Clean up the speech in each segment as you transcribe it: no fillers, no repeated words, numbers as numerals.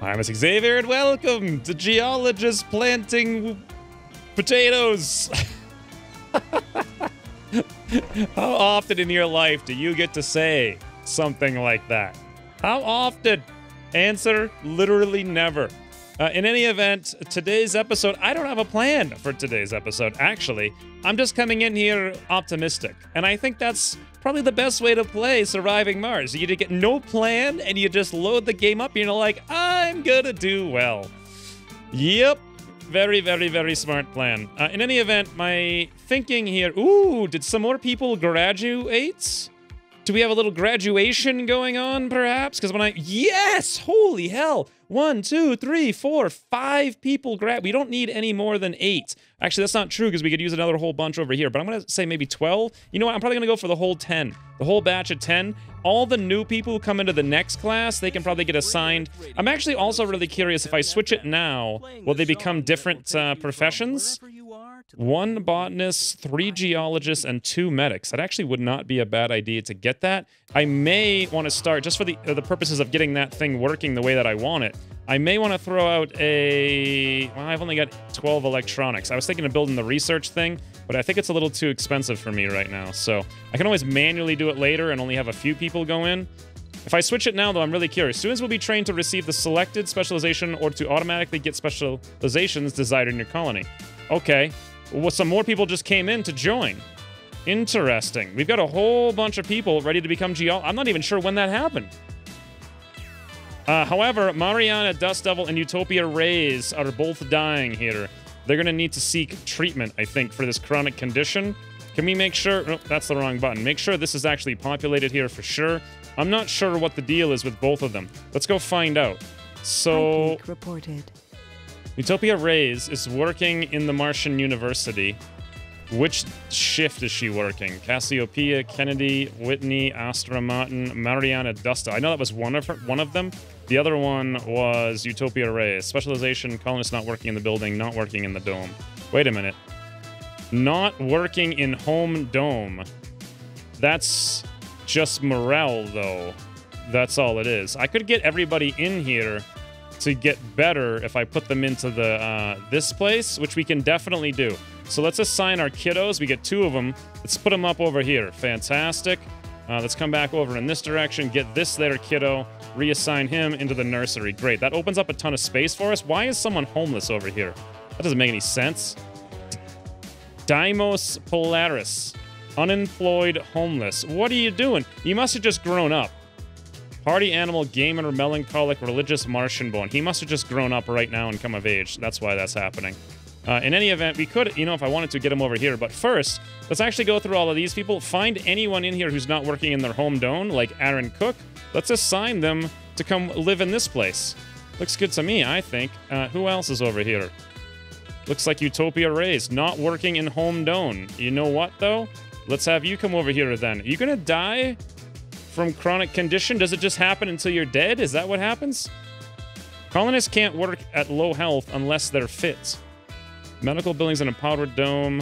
I'm Xavier, and welcome to Geologists Planting Potatoes. How often in your life do you get to say something like that? How often? Answer, literally never. In any event, today's episode, I don't have a plan for today's episode, actually. I'm just coming in here optimistic, and I think that's probably the best way to play Surviving Mars. You get no plan, and you just load the game up, and you're like, I'm gonna do well. Yep. Very, very, very smart plan. In any event, my thinking here... Ooh, did some more people graduate? Do we have a little graduation going on, perhaps? Because when I... Yes! Holy hell! 1, 2, 3, 4, 5 people grad... We don't need any more than 8. Actually, that's not true, because we could use another whole bunch over here. But I'm going to say maybe 12. You know what? I'm probably going to go for the whole 10. The whole batch of 10. All the new people who come into the next class, they can probably get assigned. I'm actually also really curious, if I switch it now, will they become different professions? 1 botanist, 3 geologists, and 2 medics. That actually would not be a bad idea to get that. I may want to start, just for the purposes of getting that thing working the way that I want it, I may want to throw out a... Well, I've only got 12 electronics. I was thinking of building the research thing, but I think it's a little too expensive for me right now. So I can always manually do it later and only have a few people go in. If I switch it now, though, I'm really curious. Students will be trained to receive the selected specialization or to automatically get specializations desired in your colony. Okay. Well, some more people just came in to join. Interesting. We've got a whole bunch of people ready to become I'm not even sure when that happened. However, Mariana, Dust Devil, and Utopia Rays are both dying here. They're going to need to seek treatment, I think, for this chronic condition. Can we make sure... Oh, that's the wrong button. Make sure this is actually populated here for sure. I'm not sure what the deal is with both of them. Let's go find out. So... reported. Utopia Rays is working in the Martian University. Which shift is she working? Cassiopeia, Kennedy, Whitney, Astra Martin, Mariana Dusta. I know that was one of them. The other one was Utopia Rays. Specialization, colonists not working in the building, not working in the dome. Wait a minute. Not working in home dome. That's just morale, though. That's all it is. I could get everybody in here to get better if I put them into the this place, which we can definitely do. So let's assign our kiddos. We get 2 of them. Let's put them up over here. Fantastic. Let's come back over in this direction. Get this there kiddo. Reassign him into the nursery. Great. That opens up a ton of space for us. Why is someone homeless over here? That doesn't make any sense. Dimos Polaris. Unemployed homeless. What are you doing? You must have just grown up. Party animal, gamer, melancholic, religious Martian born. He must have just grown up right now and come of age. That's why that's happening. In any event, we could, you know, if I wanted to get him over here. But first, let's actually go through all of these people. Find anyone in here who's not working in their home dome, like Aaron Cook. Let's assign them to come live in this place. Looks good to me, I think. Who else is over here? Looks like Utopia Rays, not working in home dome. You know what, though? Let's have you come over here, then. Are you gonna die from chronic condition? Does it just happen until you're dead? Is that what happens? Colonists can't work at low health unless they're fit. Medical buildings in a powdered dome.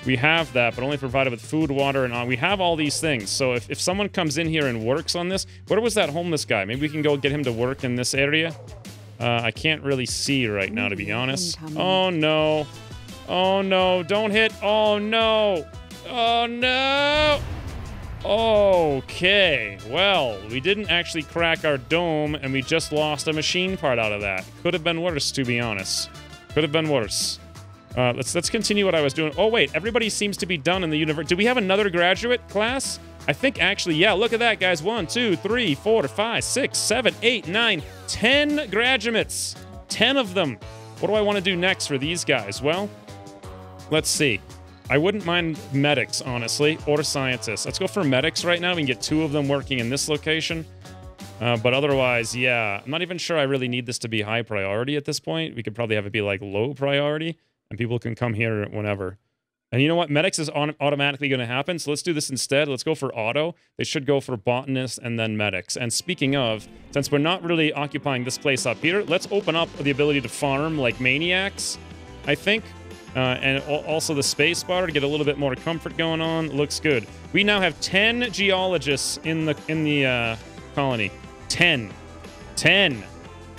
We have that, but only provided with food, water, and on. We have all these things. So if someone comes in here and works on this... Where was that homeless guy? Maybe we can go get him to work in this area? I can't really see right now, to be honest. Oh, no. Oh, no. Don't hit. Oh, no. Oh, no. Okay. Well, we didn't actually crack our dome, and we just lost a machine part out of that. Could have been worse, to be honest. Could have been worse. Let's continue what I was doing. Oh, wait. Everybody seems to be done in the universe. Do we have another graduate class? I think actually, yeah. Look at that, guys. 1, 2, 3, 4, 5, 6, 7, 8, 9, 10 graduates. 10 of them. What do I want to do next for these guys? Well, let's see. I wouldn't mind medics, honestly, or scientists. Let's go for medics right now. We can get 2 of them working in this location. But otherwise, yeah, I'm not even sure I really need this to be high priority at this point. We could probably have it be like low priority, and people can come here whenever. And you know what? Medics is automatically going to happen, so let's do this instead. Let's go for auto. They should go for botanists and then medics. And speaking of, since we're not really occupying this place up here, let's open up the ability to farm like maniacs, I think. And also the space bar to get a little bit more comfort going on. Looks good. We now have 10 geologists in the colony. 10.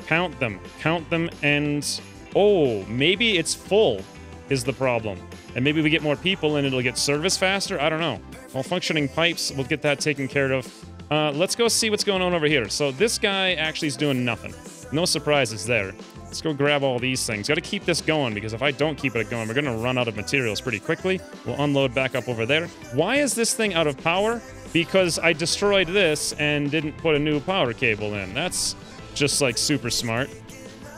Count them. Count them and... Oh, maybe it's full is the problem. And maybe we get more people and it'll get service faster? I don't know. Malfunctioning pipes, we'll get that taken care of. Let's go see what's going on over here. So this guy actually is doing nothing. No surprises there. Let's go grab all these things. Got to keep this going, because if I don't keep it going, we're going to run out of materials pretty quickly. We'll unload back up over there. Why is this thing out of power? Because I destroyed this and didn't put a new power cable in. That's just, like, super smart.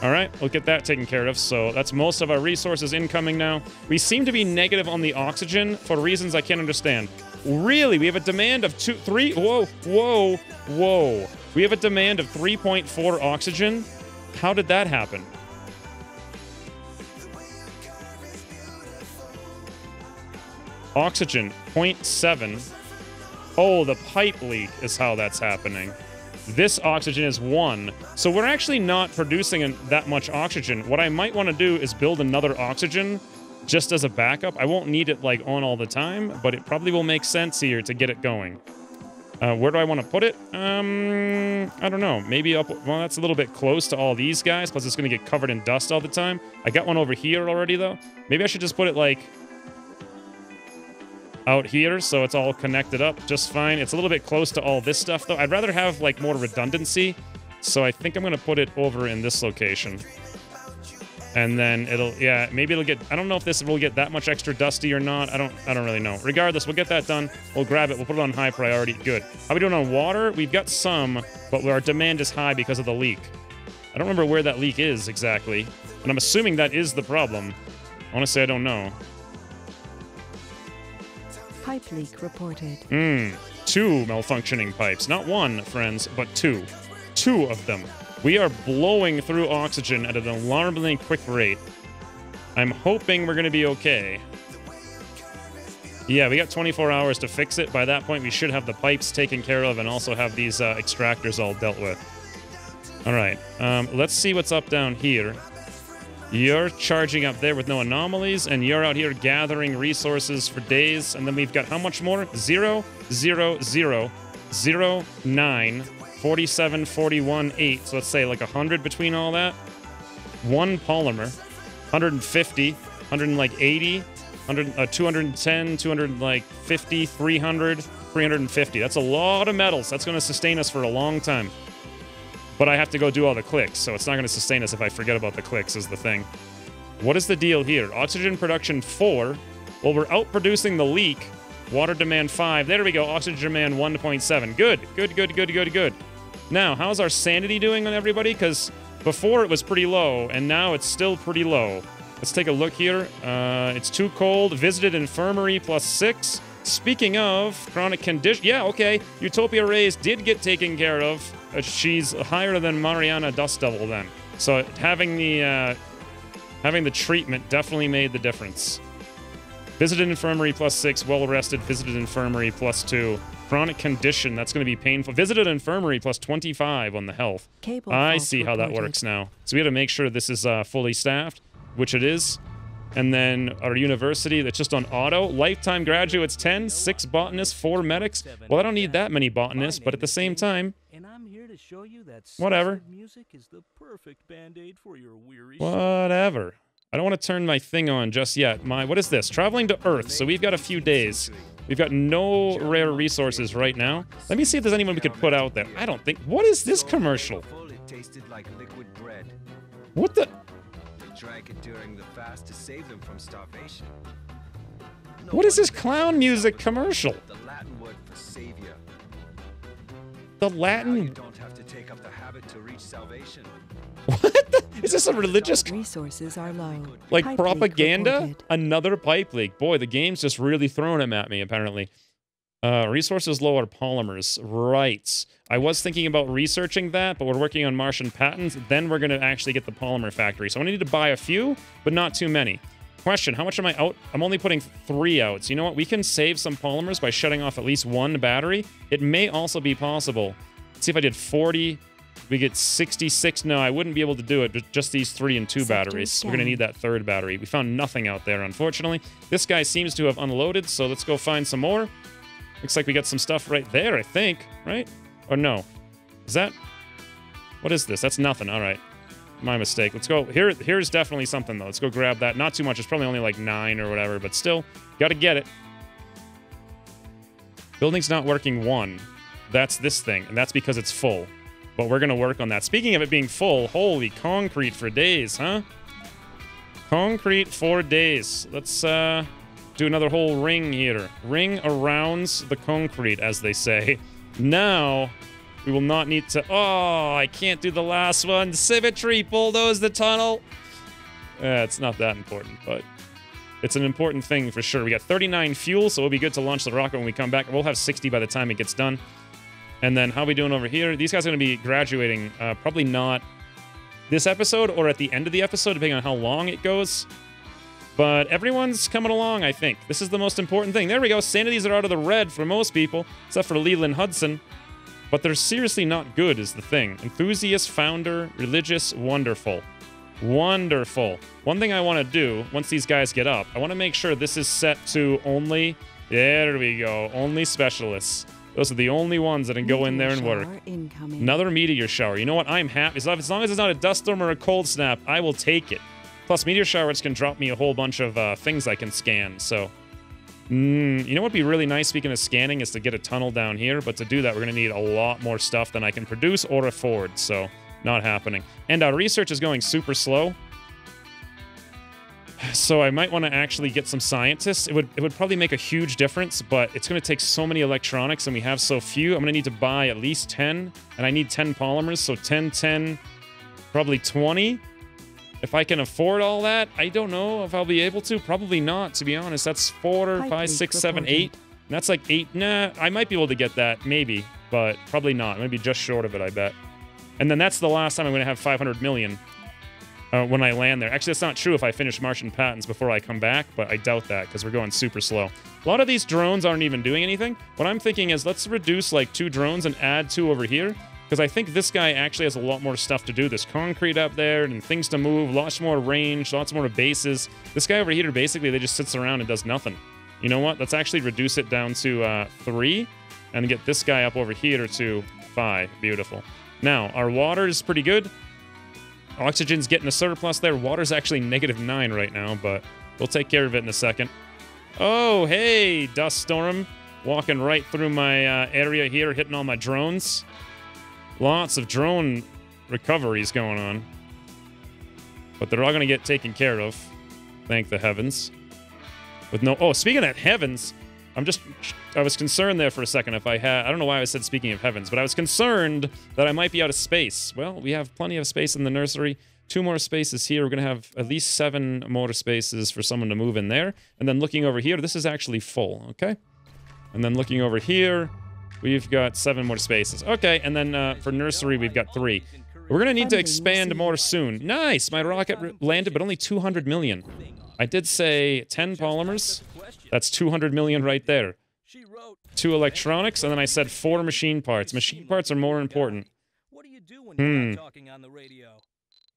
All right, we'll get that taken care of. So that's most of our resources incoming now. We seem to be negative on the oxygen for reasons I can't understand. Really? We have a demand of 3... Whoa, whoa, whoa. We have a demand of 3.4 oxygen? How did that happen? Oxygen, 0.7. Oh, the pipe leak is how that's happening. This oxygen is 1. So we're actually not producing that much oxygen. What I might want to do is build another oxygen just as a backup. I won't need it, like, on all the time, but it probably will make sense here to get it going. Where do I want to put it? I don't know. Maybe up... Well, that's a little bit close to all these guys, plus it's going to get covered in dust all the time. I got one over here already, though. Maybe I should just put it, like... out here, so it's all connected up just fine. It's a little bit close to all this stuff, though. I'd rather have, like, more redundancy, so I think I'm gonna put it over in this location. And then it'll, yeah, maybe it'll get, I don't know if this will get that much extra dusty or not. I don't really know. Regardless, we'll get that done. We'll grab it. We'll put it on high priority. Good. How are we doing on water? We've got some, but our demand is high because of the leak. I don't remember where that leak is exactly, and I'm assuming that is the problem. Honestly, I don't know. Pipe leak reported. 2 malfunctioning pipes. Not 1, friends, but 2. 2 of them. We are blowing through oxygen at an alarmingly quick rate. I'm hoping we're going to be okay. Yeah, we got 24 hours to fix it. By that point, we should have the pipes taken care of and also have these extractors all dealt with. All right. Let's see what's up down here. You're charging up there with no anomalies, and you're out here gathering resources for days. And then we've got how much more? 0, 0, 0, 0, 9, 47, 41, 8. So let's say like 100 between all that. 1 polymer, 150, 180, 210, 250, 300, 350. That's a lot of metals. That's going to sustain us for a long time. But I have to go do all the clicks, so it's not going to sustain us if I forget about the clicks is the thing. What is the deal here? Oxygen production 4. Well, we're outproducing the leak. Water demand 5. There we go. Oxygen demand 1.7. Good. Good, good, good, good, good. Now, how's our sanity doing on everybody? Because before it was pretty low, and now it's still pretty low. Let's take a look here. It's too cold. Visited infirmary +6. Speaking of chronic condition, yeah, okay. Utopia Rays did get taken care of. She's higher than Mariana Dust Devil then. So having the treatment definitely made the difference. Visited infirmary +6. Well rested. Visited infirmary +2. Chronic condition. That's going to be painful. Visited infirmary +25 on the health. I see how that works now. So we have to make sure this is fully staffed, which it is. And then our university that's just on auto. Lifetime graduates 10, 6 botanists, 4 medics. Well, I don't need that many botanists, but at the same time, whatever. Whatever. I don't want to turn my thing on just yet. What is this? Traveling to Earth. So we've got a few days. We've got no rare resources right now. Let me see if there's anyone we could put out there. I don't think. What is this commercial? What the? Drank it during the fast to save them from starvation. What is this clown music commercial? The Latin word for savior. The Latin? Now you don't have to take up the habit to reach salvation. What the? Is this a religious? Resources are low. Like Pipe propaganda? Another pipe leak. Boy, the game's just really throwing them at me, apparently. Resources low are polymers. Right. I was thinking about researching that, but we're working on Martian patents. Then we're going to actually get the polymer factory. So I need to buy a few, but not too many. Question, how much am I out? I'm only putting 3 out. So you know what? We can save some polymers by shutting off at least 1 battery. It may also be possible. Let's see if I did 40. We get 66. No, I wouldn't be able to do it. Just these 3 and 2 batteries. We're going to need that 3rd battery. We found nothing out there, unfortunately. This guy seems to have unloaded, so let's go find some more. Looks like we got some stuff right there, I think. Right? Or no? Is that... What is this? That's nothing. All right. My mistake. Let's go. Here's definitely something, though. Let's go grab that. Not too much. It's probably only like 9 or whatever, but still, gotta get it. Building's not working 1. That's this thing, and that's because it's full. But we're gonna work on that. Speaking of it being full, holy concrete for days, huh? Concrete for days. Let's do another whole ring here. Ring arounds the concrete, as they say. Now, we will not need to... Oh, I can't do the last one. Symmetry, bulldoze the tunnel. It's not that important, but it's an important thing for sure. We got 39 fuel, so it'll be good to launch the rocket when we come back. We'll have 60 by the time it gets done. And then how are we doing over here? These guys are going to be graduating, probably not this episode or at the end of the episode, depending on how long it goes. But everyone's coming along, I think. This is the most important thing. There we go. Sanities are out of the red for most people, except for Leland Hudson. But they're seriously not good is the thing. Enthusiast, founder, religious, wonderful. Wonderful. One thing I want to do, once these guys get up, I want to make sure this is set to only... There we go. Only specialists. Those are the only ones that can go in there and work. Incoming. Another meteor shower. You know what? I'm happy. As long as it's not a dust storm or a cold snap, I will take it. Plus, meteor showers can drop me a whole bunch of things I can scan, so... you know what would be really nice, speaking of scanning, is to get a tunnel down here. But to do that, we're going to need a lot more stuff than I can produce or afford. So, not happening. And our research is going super slow. So I might want to actually get some scientists. It would probably make a huge difference, but it's going to take so many electronics, and we have so few. I'm going to need to buy at least 10, and I need 10 polymers. So 10, 10, probably 20. If I can afford all that, I don't know if I'll be able to. Probably not, to be honest. That's 4, 5, 6, 7, 8. And that's like 8. Nah, I might be able to get that, maybe, but probably not. I'm going to be just short of it, I bet. And then that's the last time I'm going to have 500 million when I land there. Actually, that's not true if I finish Martian patents before I come back, but I doubt that because we're going super slow. A lot of these drones aren't even doing anything. What I'm thinking is let's reduce like 2 drones and add 2 over here. Because I think this guy actually has a lot more stuff to do. There's concrete up there and things to move, lots more range, lots more bases. This guy over here, basically, they just sits around and does nothing. You know what? Let's actually reduce it down to 3 and get this guy up over here to 5. Beautiful. Now, our water is pretty good. Oxygen's getting a surplus there. Water's actually -9 right now, but we'll take care of it in a second. Oh, hey, dust storm. Walking right through my area here, hitting all my drones. Lots of drone recoveries going on. But they're all going to get taken care of. Thank the heavens. With no... Oh, speaking of heavens, I was concerned there for a second if I had... I don't know why I said speaking of heavens, but I was concerned that I might be out of space. Well, we have plenty of space in the nursery. 2 more spaces here. We're going to have at least 7 more spaces for someone to move in there. And then looking over here, this is actually full, okay? And then looking over here... We've got 7 more spaces. Okay, and then for nursery, we've got 3. We're going to need to expand more soon. Nice! My rocket landed, but only 200 million. I did say 10 polymers. That's 200 million right there. 2 electronics, and then I said 4 machine parts. Machine parts are more important. Okay,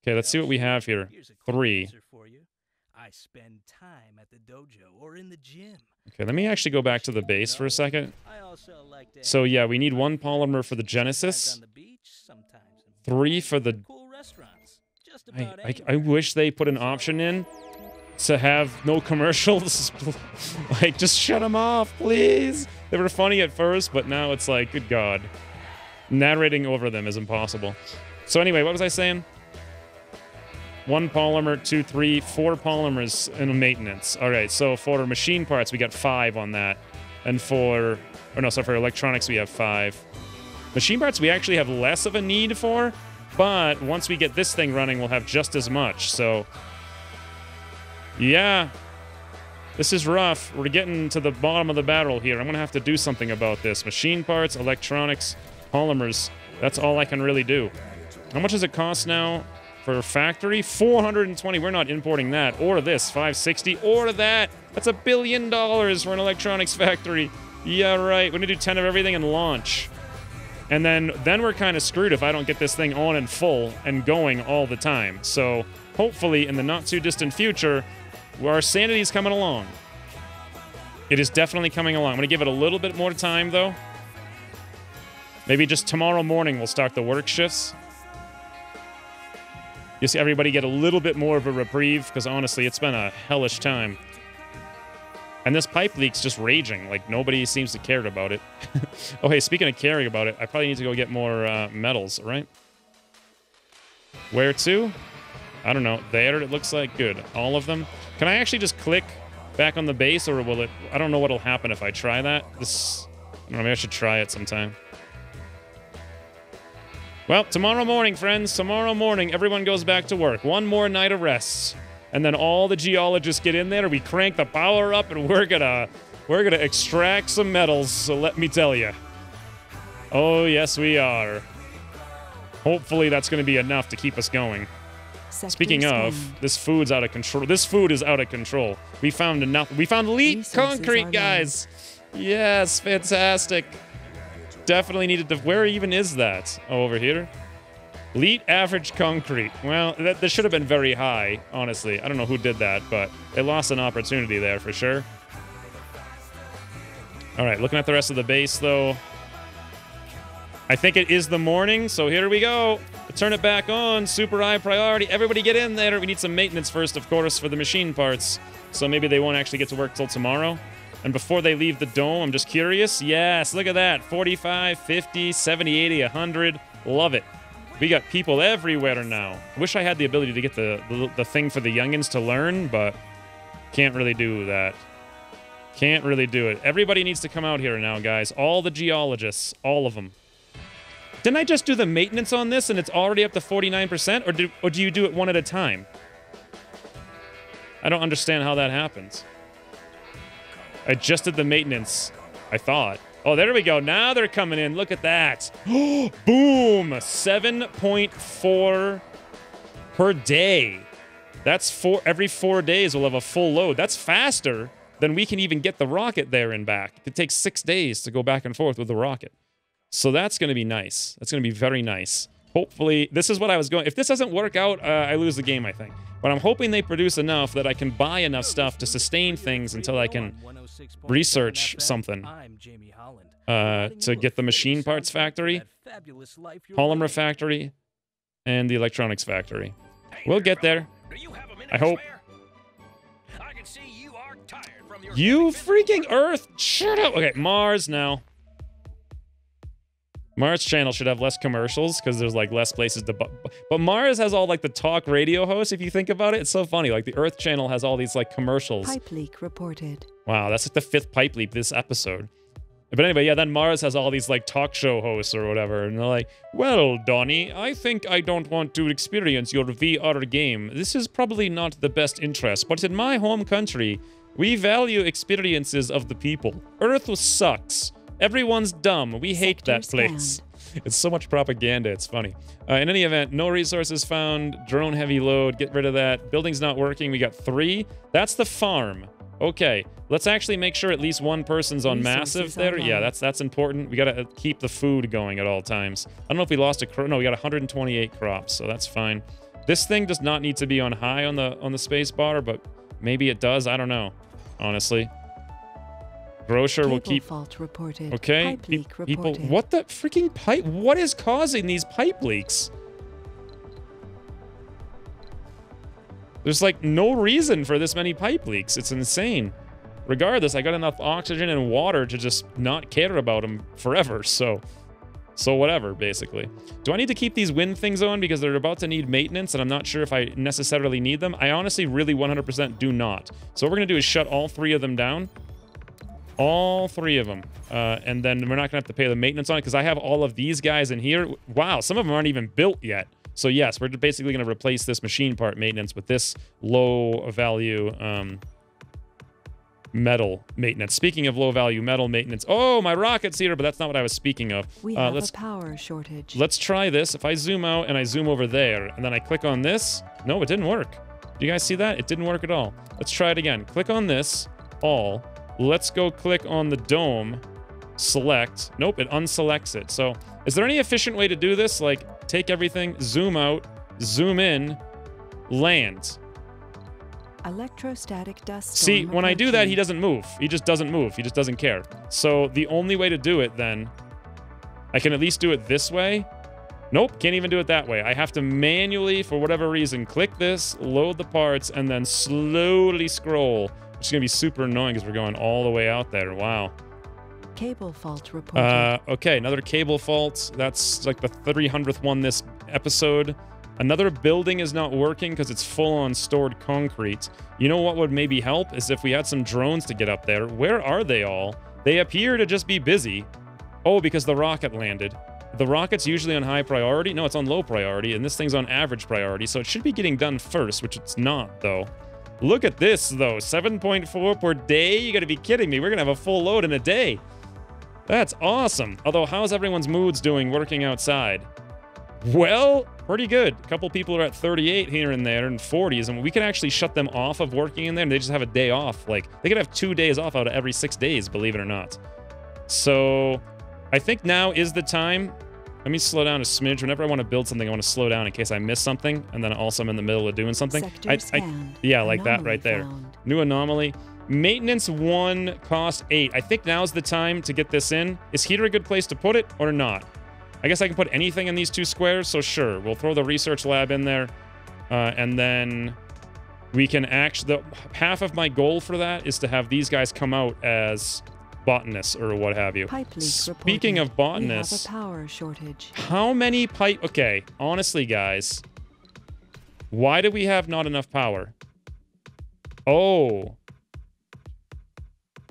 let's see what we have here. 3. I spend time at the dojo or in the gym. Okay, let me actually go back to the base for a second. So yeah, we need 1 polymer for the Genesis. 3 for the... I wish they put an option in to have no commercials. Like, just shut them off, please. They were funny at first, but now it's like, good God. Narrating over them is impossible. So anyway, what was I saying? 1 polymer, 2, 3, 4 polymers in maintenance. All right, so for machine parts, we got 5 on that. And for... Or no, sorry, for electronics, we have 5. Machine parts, we actually have less of a need for, but once we get this thing running, we'll have just as much. So, yeah, this is rough. We're getting to the bottom of the barrel here. I'm going to have to do something about this. Machine parts, electronics, polymers. That's all I can really do. How much does it cost now? For factory, 420. We're not importing that. Or this, 560. Or that. That's $1 billion for an electronics factory. Yeah, right. We're gonna do 10 of everything and launch. And then we're kind of screwed if I don't get this thing on and full and going all the time. So hopefully in the not too distant future, our sanity's coming along. It is definitely coming along. I'm gonna give it a little bit more time though. Maybe just tomorrow morning we'll start the work shifts. You see everybody get a little bit more of a reprieve, because honestly, it's been a hellish time. And this pipe leak's just raging. Like, nobody seems to care about it. Oh, hey, speaking of caring about it, I probably need to go get more metals, right? Where to? I don't know. There, it looks like. Good. All of them. Can I actually just click back on the base, or will it... I don't know what'll happen if I try that. This... I don't know, maybe I should try it sometime. Well, tomorrow morning, friends. Tomorrow morning, everyone goes back to work. One more night of rest. And then all the geologists get in there, we crank the power up, and we're gonna extract some metals, so let me tell you. Oh, yes, we are. Hopefully that's gonna be enough to keep us going. Speaking of, this food's out of control. This food is out of control. We found enough. We found elite concrete, guys. Yes, fantastic. Definitely needed to... Where even is that? Oh, over here? Elite average concrete. Well, that should have been very high, honestly. I don't know who did that, but they lost an opportunity there for sure. All right, looking at the rest of the base, though. I think it is the morning, so here we go. Turn it back on. Super high priority. Everybody get in there. We need some maintenance first, of course, for the machine parts. So maybe they won't actually get to work till tomorrow. And before they leave the dome, I'm just curious. Yes, look at that. 45, 50, 70, 80, 100. Love it. We got people everywhere now. I wish I had the ability to get the thing for the youngins to learn, but can't really do that. Can't really do it. Everybody needs to come out here now, guys. All the geologists. All of them. Didn't I just do the maintenance on this and it's already up to 49%? Or do you do it one at a time? I don't understand how that happens. I just did the maintenance, I thought. Oh, there we go. Now they're coming in. Look at that. Boom! 7.4 per day. That's every 4 days we'll have a full load. That's faster than we can even get the rocket there and back. It takes 6 days to go back and forth with the rocket. So that's going to be nice. That's going to be very nice. Hopefully, this is what I was going... If this doesn't work out, I lose the game, I think. But I'm hoping they produce enough that I can buy enough stuff to sustain things until I can research something. To get the machine parts factory, polymer factory, and the electronics factory. We'll get there. I hope. You freaking Earth! Shut up! Okay, Mars now. Mars channel should have less commercials because there's like less places to... But Mars has all like the talk radio hosts, if you think about it. It's so funny. Like the Earth channel has all these like commercials. Pipe leak reported. Wow, that's like the 5th pipe leak this episode. But anyway, yeah, then Mars has all these like talk show hosts or whatever. And they're like, well, Donnie, I think I don't want to experience your VR game. This is probably not the best interest. But in my home country, we value experiences of the people. Earth sucks. Everyone's dumb. We hate that place. It's so much propaganda. It's funny. In any event, no resources found. Drone heavy load. Get rid of that. Building's not working. We got 3. That's the farm. Okay. Let's actually make sure at least one person's on massive there. Yeah, that's important. We got to keep the food going at all times. I don't know if we lost a crop. No, we got 128 crops, so that's fine. This thing does not need to be on high on the space bar, but maybe it does. I don't know, honestly. Grocer will keep... fault reported. Okay, pipe leak people... reported. What the freaking pipe? What is causing these pipe leaks? There's like no reason for this many pipe leaks. It's insane. Regardless, I got enough oxygen and water to just not care about them forever, so whatever, basically. Do I need to keep these wind things on because they're about to need maintenance and I'm not sure if I necessarily need them? I honestly really 100% do not. So what we're going to do is shut all 3 of them down. All 3 of them. And then we're not going to have to pay the maintenance on it because I have all of these guys in here. Wow, some of them aren't even built yet. So yes, we're basically going to replace this machine part maintenance with this low value metal maintenance. Speaking of low value metal maintenance. Oh, my rocket's here, but that's not what I was speaking of. We have a power shortage. Let's try this. If I zoom out and I zoom over there and then I click on this. No, it didn't work. Do you guys see that? It didn't work at all. Let's try it again. Click on this. All. Let's go click on the dome. Select. Nope, it unselects it. So is there any efficient way to do this? Like take everything, zoom out, zoom in, land. Electrostatic dust. See, when I do that, he doesn't move. He just doesn't move. He just doesn't care. So the only way to do it then, I can at least do it this way. Nope, can't even do it that way. I have to manually, for whatever reason, click this, load the parts, and then slowly scroll. Which is going to be super annoying because we're going all the way out there. Wow. Cable fault reported. Okay, another cable fault. That's like the 300th one this episode. Another building is not working because it's full on stored concrete. You know what would maybe help is if we had some drones to get up there. Where are they all? They appear to just be busy. Oh, because the rocket landed. The rocket's usually on high priority. No, it's on low priority, and this thing's on average priority, so it should be getting done first, which it's not, though. Look at this, though. 7.4 per day? You gotta be kidding me. We're gonna have a full load in a day. That's awesome. Although, how's everyone's moods doing working outside? Well, pretty good. A couple people are at 38 here and there and 40s, and we can actually shut them off of working in there, and they just have a day off. Like, they could have 2 days off out of every 6 days, believe it or not. So, I think now is the time. Let me slow down a smidge. Whenever I want to build something, I want to slow down in case I miss something, and then also I'm in the middle of doing something. Yeah, like that right there. New anomaly. Maintenance 1, cost 8. I think now's the time to get this in. Is heater a good place to put it or not? I guess I can put anything in these 2 squares, so sure. We'll throw the research lab in there, and then we can actually... half of my goal for that is to have these guys come out as botanists or what have you. Speaking of botanists... We have a power shortage. How many pipe... Okay, honestly, guys. Why do we have not enough power? Oh...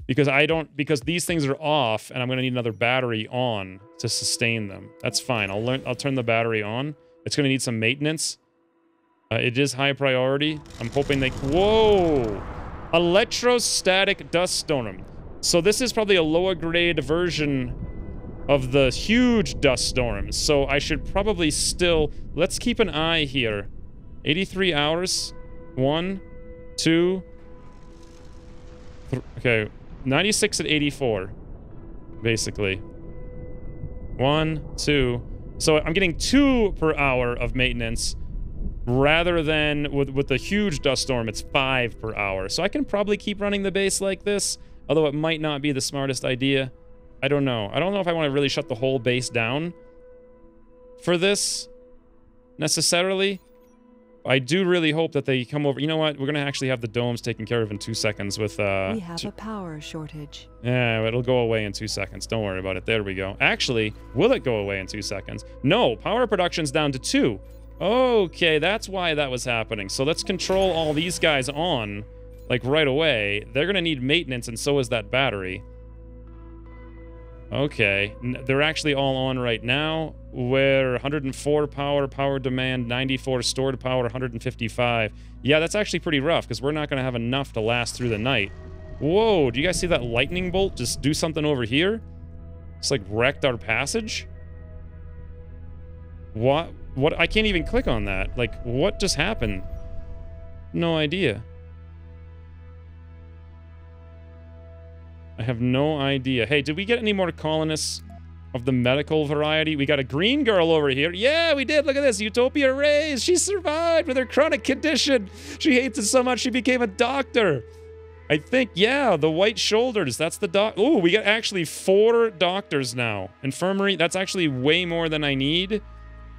Because these things are off, and I'm gonna need another battery on to sustain them. That's fine. I'll turn the battery on. It's gonna need some maintenance. It is high priority. I'm hoping they... Whoa! Electrostatic dust storm. So this is probably a lower grade version of the huge dust storms. So I should probably still... Let's keep an eye here. 83 hours. 1, 2... Okay. 96 at 84, basically. 1, 2. So I'm getting 2 per hour of maintenance, rather than with the huge dust storm, it's 5 per hour. So I can probably keep running the base like this, although it might not be the smartest idea. I don't know. I don't know if I want to really shut the whole base down for this, necessarily. I do really hope that they come over. You know what? We're going to actually have the domes taken care of in 2 seconds with... we have a power shortage. Yeah, it'll go away in 2 seconds. Don't worry about it. There we go. Actually, will it go away in 2 seconds? No, power production's down to 2. Okay, that's why that was happening. So let's control all these guys on, like, right away. They're going to need maintenance, and so is that battery. Okay, they're actually all on right now. We're 104 power demand, 94 stored power, 155. Yeah, that's actually pretty rough, because we're not going to have enough to last through the night. Whoa, do you guys see that lightning bolt just do something over here? It's like wrecked our passage? What? I can't even click on that. Like, what just happened? No idea. I have no idea. Hey, did we get any more colonists of the medical variety? We got a green girl over here. Yeah, we did. Look at this. Utopia Rays. She survived with her chronic condition. She hates it so much she became a doctor. I think, yeah, the white shoulders. That's the doc. Oh, we got actually 4 doctors now. Infirmary, that's actually way more than I need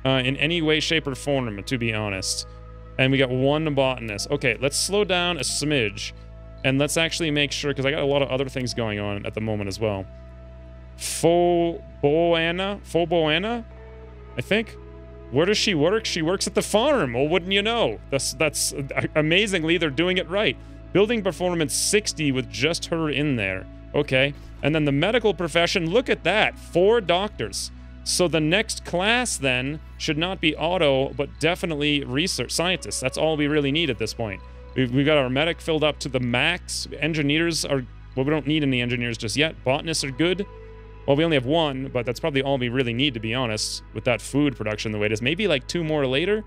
in any way, shape, or form, to be honest. And we got 1 botanist. Okay, let's slow down a smidge. And let's actually make sure, because I got a lot of other things going on at the moment as well. Foboana, I think. Where does she work? She works at the farm. Well, wouldn't you know? That's amazingly, they're doing it right. Building performance 60 with just her in there. Okay. And then the medical profession, look at that. 4 doctors. So the next class then should not be auto, but definitely research scientists. That's all we really need at this point. We've got our medic filled up to the max. Engineers are... Well, we don't need any engineers just yet. Botanists are good. Well, we only have 1, but that's probably all we really need, to be honest, with that food production the way it is. Maybe like 2 more later.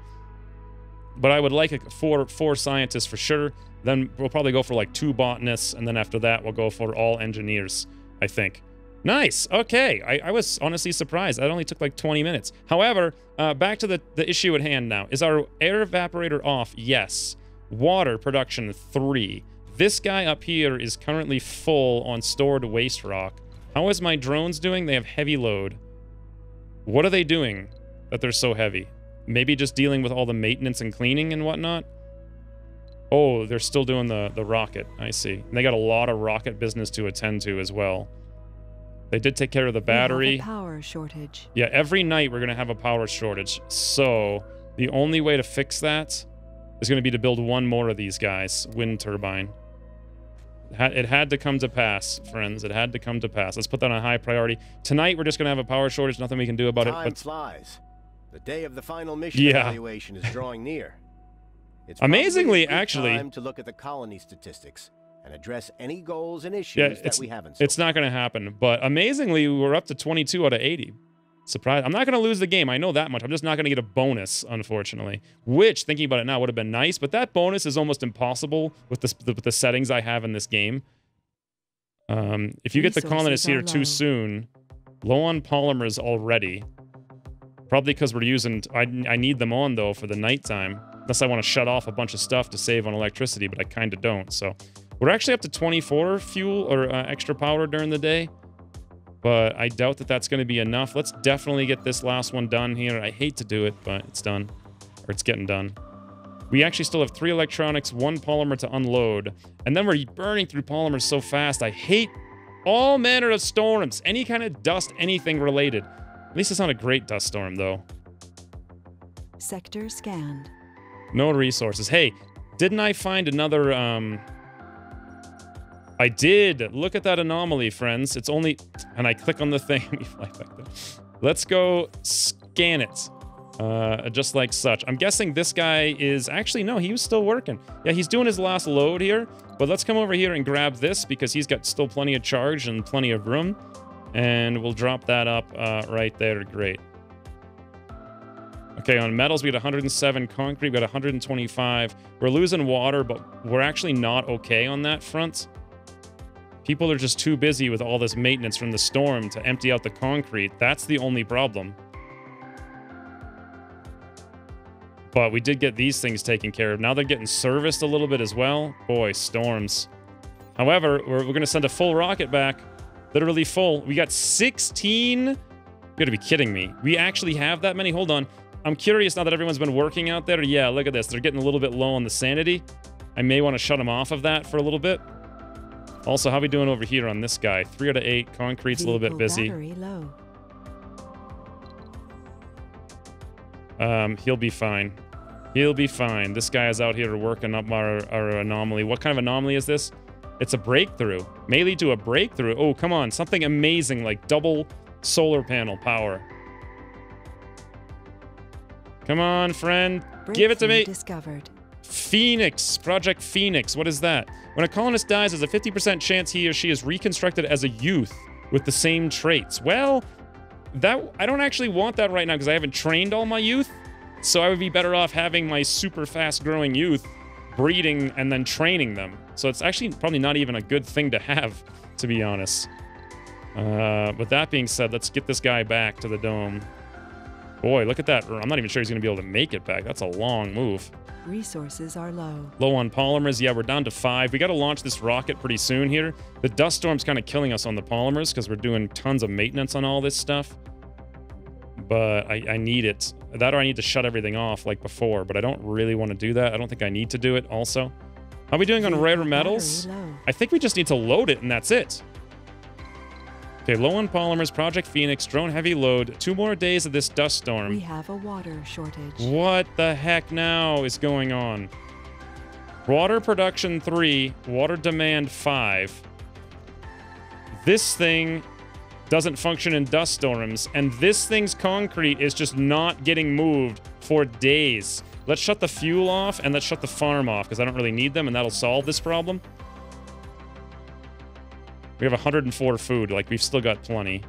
But I would like a 4 scientists for sure. Then we'll probably go for like 2 botanists, and then after that we'll go for all engineers, I think. Nice. Okay. I was honestly surprised. That only took like 20 minutes. However, back to the issue at hand now. Is our air evaporator off? Yes. Water production 3. This guy up here is currently full on stored waste rock. How is my drones doing? They have heavy load. What are they doing? that they're so heavy? Maybe just dealing with all the maintenance and cleaning and whatnot? Oh, they're still doing the rocket. I see. And they got a lot of rocket business to attend to as well. They did take care of the battery. We have a power shortage. Yeah, every night we're going to have a power shortage. So the only way to fix that is going to be to build one more of these guys. Wind turbine. It had to come to pass, friends. It had to come to pass. Let's put that on high priority. Tonight we're just going to have a power shortage. Nothing we can do about it. Time flies. The day of the final mission evaluation is drawing near. It's amazingly, probably a good actually, time to look at the colony statistics and address any goals and issues that we haven't. It's not going to happen, but amazingly, we're up to 22 out of 80. Surprise! I'm not going to lose the game. I know that much. I'm just not going to get a bonus, unfortunately. Which, thinking about it now, would have been nice, but that bonus is almost impossible with the settings I have in this game. If you get the colonists here too soon, low on polymers already. Probably because we're using... I need them on, though, for the nighttime. Unless I want to shut off a bunch of stuff to save on electricity, but I kind of don't. So we're actually up to 24 fuel or extra power during the day. But I doubt that that's going to be enough. Let's definitely get this last one done here. I hate to do it, but it's done. Or it's getting done. We actually still have 3 electronics, 1 polymer to unload. And then we're burning through polymers so fast. I hate all manner of storms. Any kind of dust, anything related. At least it's not a great dust storm, though. Sector scanned. No resources. Hey, didn't I find another, I did. Look at that anomaly, friends. It's only... And I click on the thing. We fly back there. Let's go scan it. Just like such. I'm guessing this guy is... Actually, no, he was still working. Yeah, he's doing his last load here. But let's come over here and grab this because he's got still plenty of charge and plenty of room. And we'll drop that up right there. Great. Okay, on metals, we got 107. Concrete, we got 125. We're losing water, but we're actually not okay on that front. People are just too busy with all this maintenance from the storm to empty out the concrete. That's the only problem. But we did get these things taken care of. Now they're getting serviced a little bit as well. Boy, storms. However, we're going to send a full rocket back. Literally full. We got 16. You gotta be kidding me. We actually have that many? Hold on. I'm curious now that everyone's been working out there. Yeah, look at this. They're getting a little bit low on the sanity. I may want to shut them off of that for a little bit. Also, how are we doing over here on this guy? 3 out of 8. Concrete's a little bit busy. Low. He'll be fine. He'll be fine. This guy is out here working up our anomaly. What kind of anomaly is this? It's a breakthrough. May lead to a breakthrough. Oh, come on. Something amazing like double solar panel power. Come on, friend. Give it to me. Discovered. Phoenix. Project Phoenix. What is that? When a colonist dies, there's a 50% chance he or she is reconstructed as a youth with the same traits. Well, I don't actually want that right now because I haven't trained all my youth. So I would be better off having my super fast-growing youth breeding and then training them. So it's actually probably not even a good thing to have, to be honest. With that being said, let's get this guy back to the dome. Boy, look at that. I'm not even sure he's going to be able to make it back. That's a long move. Resources are low. Low on polymers. Yeah, we're down to 5. We got to launch this rocket pretty soon here. The dust storm's kind of killing us on the polymers because we're doing tons of maintenance on all this stuff. But I need it. That or I need to shut everything off like before, but I don't really want to do that. I don't think I need to do it also. How are we doing on rare metals? I think we just need to load it and that's it. Okay, low on polymers, Project Phoenix, drone heavy load. 2 more days of this dust storm. We have a water shortage. What the heck now is going on? Water production 3, water demand 5. This thing doesn't function in dust storms, and this thing's concrete is just not getting moved for days. Let's shut the fuel off, and let's shut the farm off, because I don't really need them, and that'll solve this problem. We have 104 food. Like, we've still got plenty.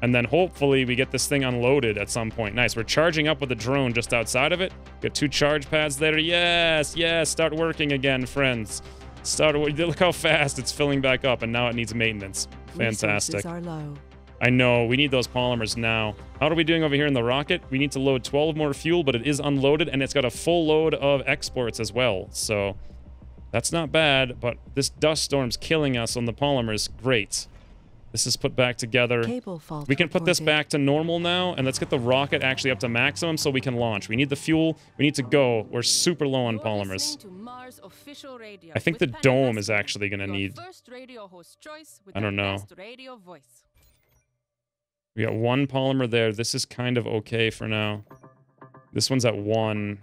And then hopefully we get this thing unloaded at some point. Nice. We're charging up with a drone just outside of it. Got 2 charge pads there. Yes, yes. Start working again, friends. Look how fast it's filling back up, and now it needs maintenance. Fantastic. Resources are low. I know. We need those polymers now. How are we doing over here in the rocket? We need to load 12 more fuel, but it is unloaded, and it's got a full load of exports as well. So that's not bad, but this dust storm's killing us on the polymers. Great. This is put back together. Cable fault We can put this reported. back to normal now, and let's get the rocket actually up to maximum so we can launch. We need the fuel. We need to go. We're super low on polymers. I think the dome is actually going to need... I don't know. We got 1 polymer there. This is kind of okay for now. This one's at 1.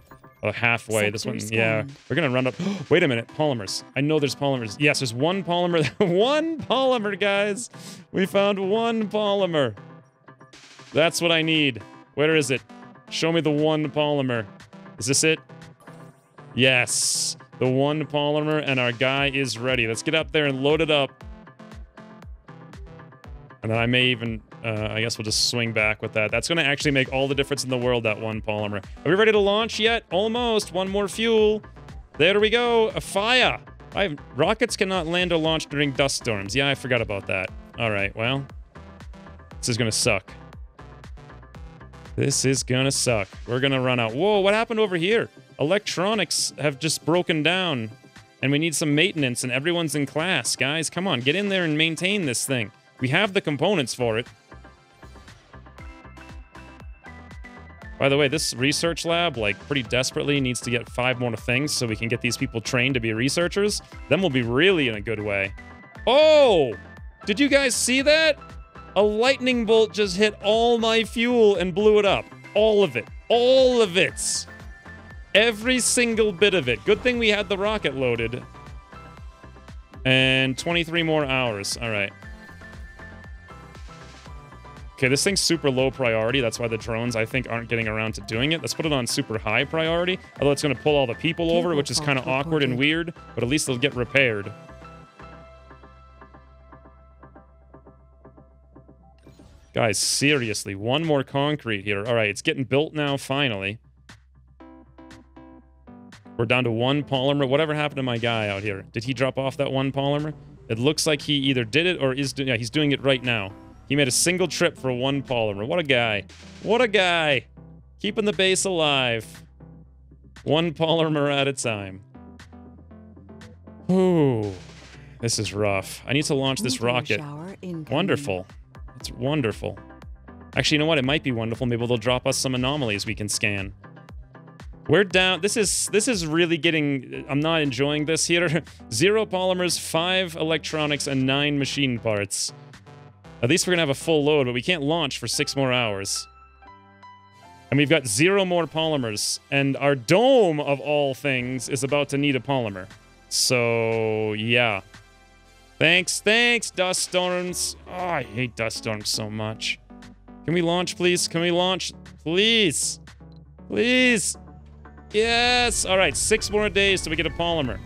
Halfway. This one, yeah. We're gonna run up. Wait a minute. Polymers. I know there's polymers. Yes, there's 1 polymer. 1 polymer, guys. We found 1 polymer. That's what I need. Where is it? Show me the 1 polymer. Is this it? Yes. The 1 polymer, and our guy is ready. Let's get up there and load it up. And then I may even, I guess we'll just swing back with that. That's going to actually make all the difference in the world, that 1 polymer. Are we ready to launch yet? Almost. 1 more fuel. There we go. A fire. Rockets cannot land or launch during dust storms. Yeah, I forgot about that. All right, well, this is going to suck. This is going to suck. We're going to run out. Whoa, what happened over here? Electronics have just broken down, and we need some maintenance, and everyone's in class. Guys, come on, get in there and maintain this thing. We have the components for it. By the way, this research lab, like, pretty desperately needs to get 5 more things so we can get these people trained to be researchers. Then we'll be really in a good way. Oh! Did you guys see that? A lightning bolt just hit all my fuel and blew it up. All of it. All of it. Every single bit of it. Good thing we had the rocket loaded. And 23 more hours. All right. Okay, this thing's super low priority. That's why the drones, I think, aren't getting around to doing it. Let's put it on super high priority. Although it's going to pull all the people over, which is kind of awkward and weird. But at least they'll get repaired. Guys, seriously. 1 more concrete here. All right, it's getting built now, finally. We're down to 1 polymer. Whatever happened to my guy out here? Did he drop off that 1 polymer? It looks like he either did it or is doing... Yeah, he's doing it right now. He made a single trip for 1 polymer. What a guy. What a guy. Keeping the base alive. 1 polymer at a time. Ooh. This is rough. I need to launch this rocket. Wonderful. It's wonderful. Actually, you know what? It might be wonderful. Maybe they'll drop us some anomalies we can scan. We're down. This is really getting... I'm not enjoying this here. 0 polymers, 5 electronics, and 9 machine parts. At least we're going to have a full load, but we can't launch for 6 more hours. And we've got 0 more polymers. And our dome, of all things, is about to need a polymer. So, yeah. Thanks, dust storms. Oh, I hate dust storms so much. Can we launch, please? Can we launch? Please. Please. Yes. All right, 6 more days till we get a polymer.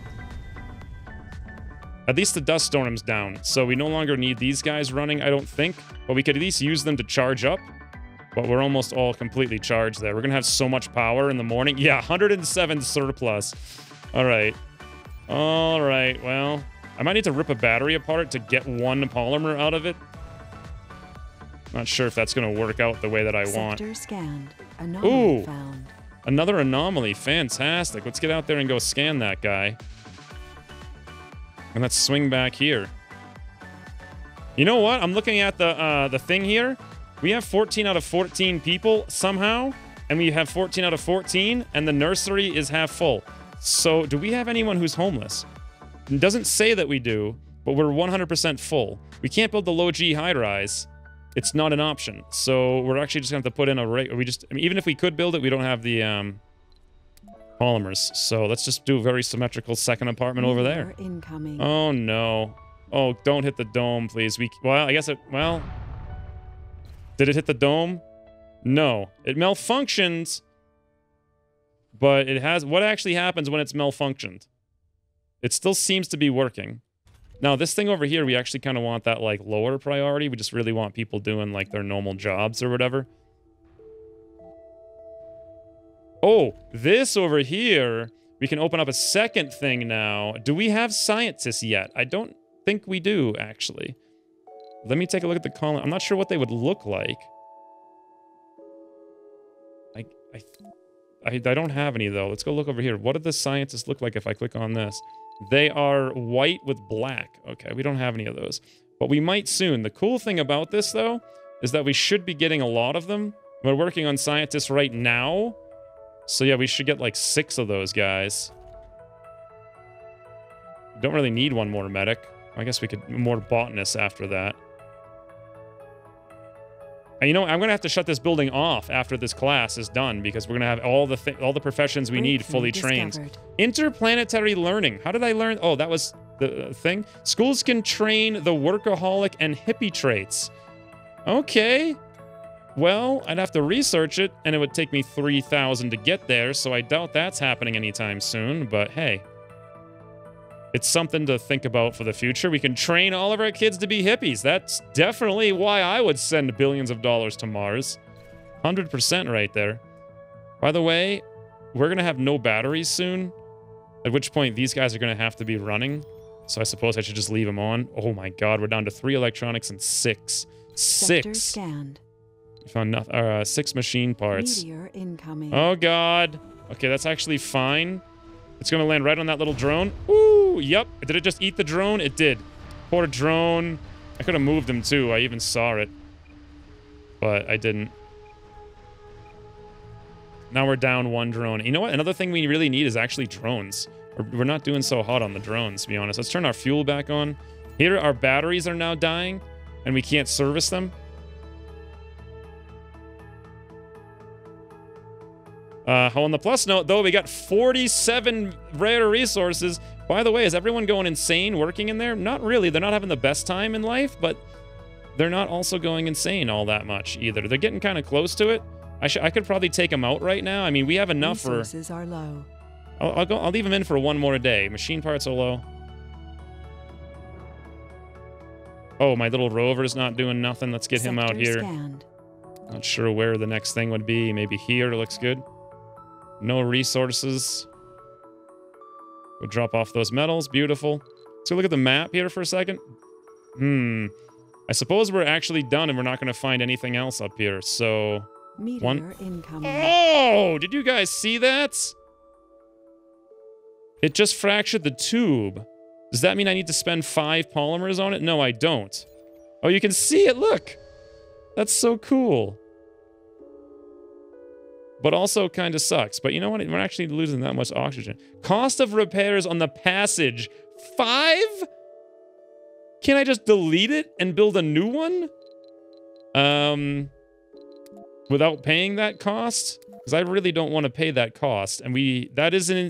At least the dust storm's down, so we no longer need these guys running, I don't think. But we could at least use them to charge up. But we're almost all completely charged there. We're going to have so much power in the morning. Yeah, 107 surplus. All right. All right, well... I might need to rip a battery apart to get 1 polymer out of it. Not sure if that's going to work out the way that I want. Sector scanned. Anomaly found. Another anomaly. Fantastic. Let's get out there and go scan that guy. And let's swing back here. You know what? I'm looking at the thing here. We have 14 out of 14 people somehow. And we have 14 out of 14. And the nursery is half full. So do we have anyone who's homeless? It doesn't say that we do, but we're 100% full. We can't build the low G high-rise. It's not an option. So we're actually just going to have to put in a... even if we could build it, we don't have the polymers. So let's just do a very symmetrical second apartment over there. Incoming. Oh, no. Oh, don't hit the dome, please. Well, I guess it... Well... Did it hit the dome? No. It malfunctioned, but it has... What actually happens when it's malfunctioned? It still seems to be working. Now, this thing over here, we actually kind of want that, like, lower priority. We just really want people doing, like, their normal jobs or whatever. Oh, this over here, we can open up a second thing now. Do we have scientists yet? I don't think we do, actually. Let me take a look at the column. I'm not sure what they would look like. I don't have any, though. Let's go look over here. What do the scientists look like if I click on this? They are white with black. Okay, we don't have any of those. but we might soon. The cool thing about this, though, is that we should be getting a lot of them. We're working on scientists right now. So yeah, we should get like 6 of those guys. Don't really need one more medic. I guess we could more botanists after that. And you know, I'm gonna have to shut this building off after this class is done because we're gonna have all the professions we need fully trained. Interplanetary learning. How did I learn? Oh, that was the thing. Schools can train the workaholic and hippie traits. Okay. Well, I'd have to research it, and it would take me 3,000 to get there, so I doubt that's happening anytime soon, but hey. It's something to think about for the future. We can train all of our kids to be hippies. That's definitely why I would send billions of dollars to Mars. 100% right there. By the way, we're going to have no batteries soon, at which point these guys are going to have to be running. So I suppose I should just leave them on. Oh my god, we're down to 3 electronics and 6. 6. Scanned. We found nothing. 6 machine parts. Meteor incoming. Oh god. Okay, that's actually fine. It's going to land right on that little drone. Ooh, yep. Did it just eat the drone? It did. Poor drone. I could have moved him too. I even saw it. But I didn't. Now we're down 1 drone. You know what? Another thing we really need is actually drones. We're not doing so hot on the drones, to be honest. Let's turn our fuel back on. Here, our batteries are now dying, and we can't service them. On the plus note, though, we got 47 rare resources. By the way, is everyone going insane working in there? Not really. They're not having the best time in life, but they're not also going insane all that much either. They're getting kind of close to it. I could probably take them out right now. I mean, we have enough for... Resources are low. I'll leave them in for 1 more a day. Machine parts are low. Oh, my little rover's not doing nothing. Let's get him out here. Scanned. Not sure where the next thing would be. Maybe here looks good. No resources. We'll drop off those metals. Beautiful. Let's go look at the map here for a second. I suppose we're actually done and we're not going to find anything else up here. So... Meteor incoming. Oh! Did you guys see that? It just fractured the tube. Does that mean I need to spend 5 polymers on it? No, I don't. Oh, you can see it. Look. That's so cool. But also kind of sucks. But you know what? We're actually losing that much oxygen. Cost of repairs on the passage. 5? Can I just delete it and build a new one? Without paying that cost? Because I really don't want to pay that cost. And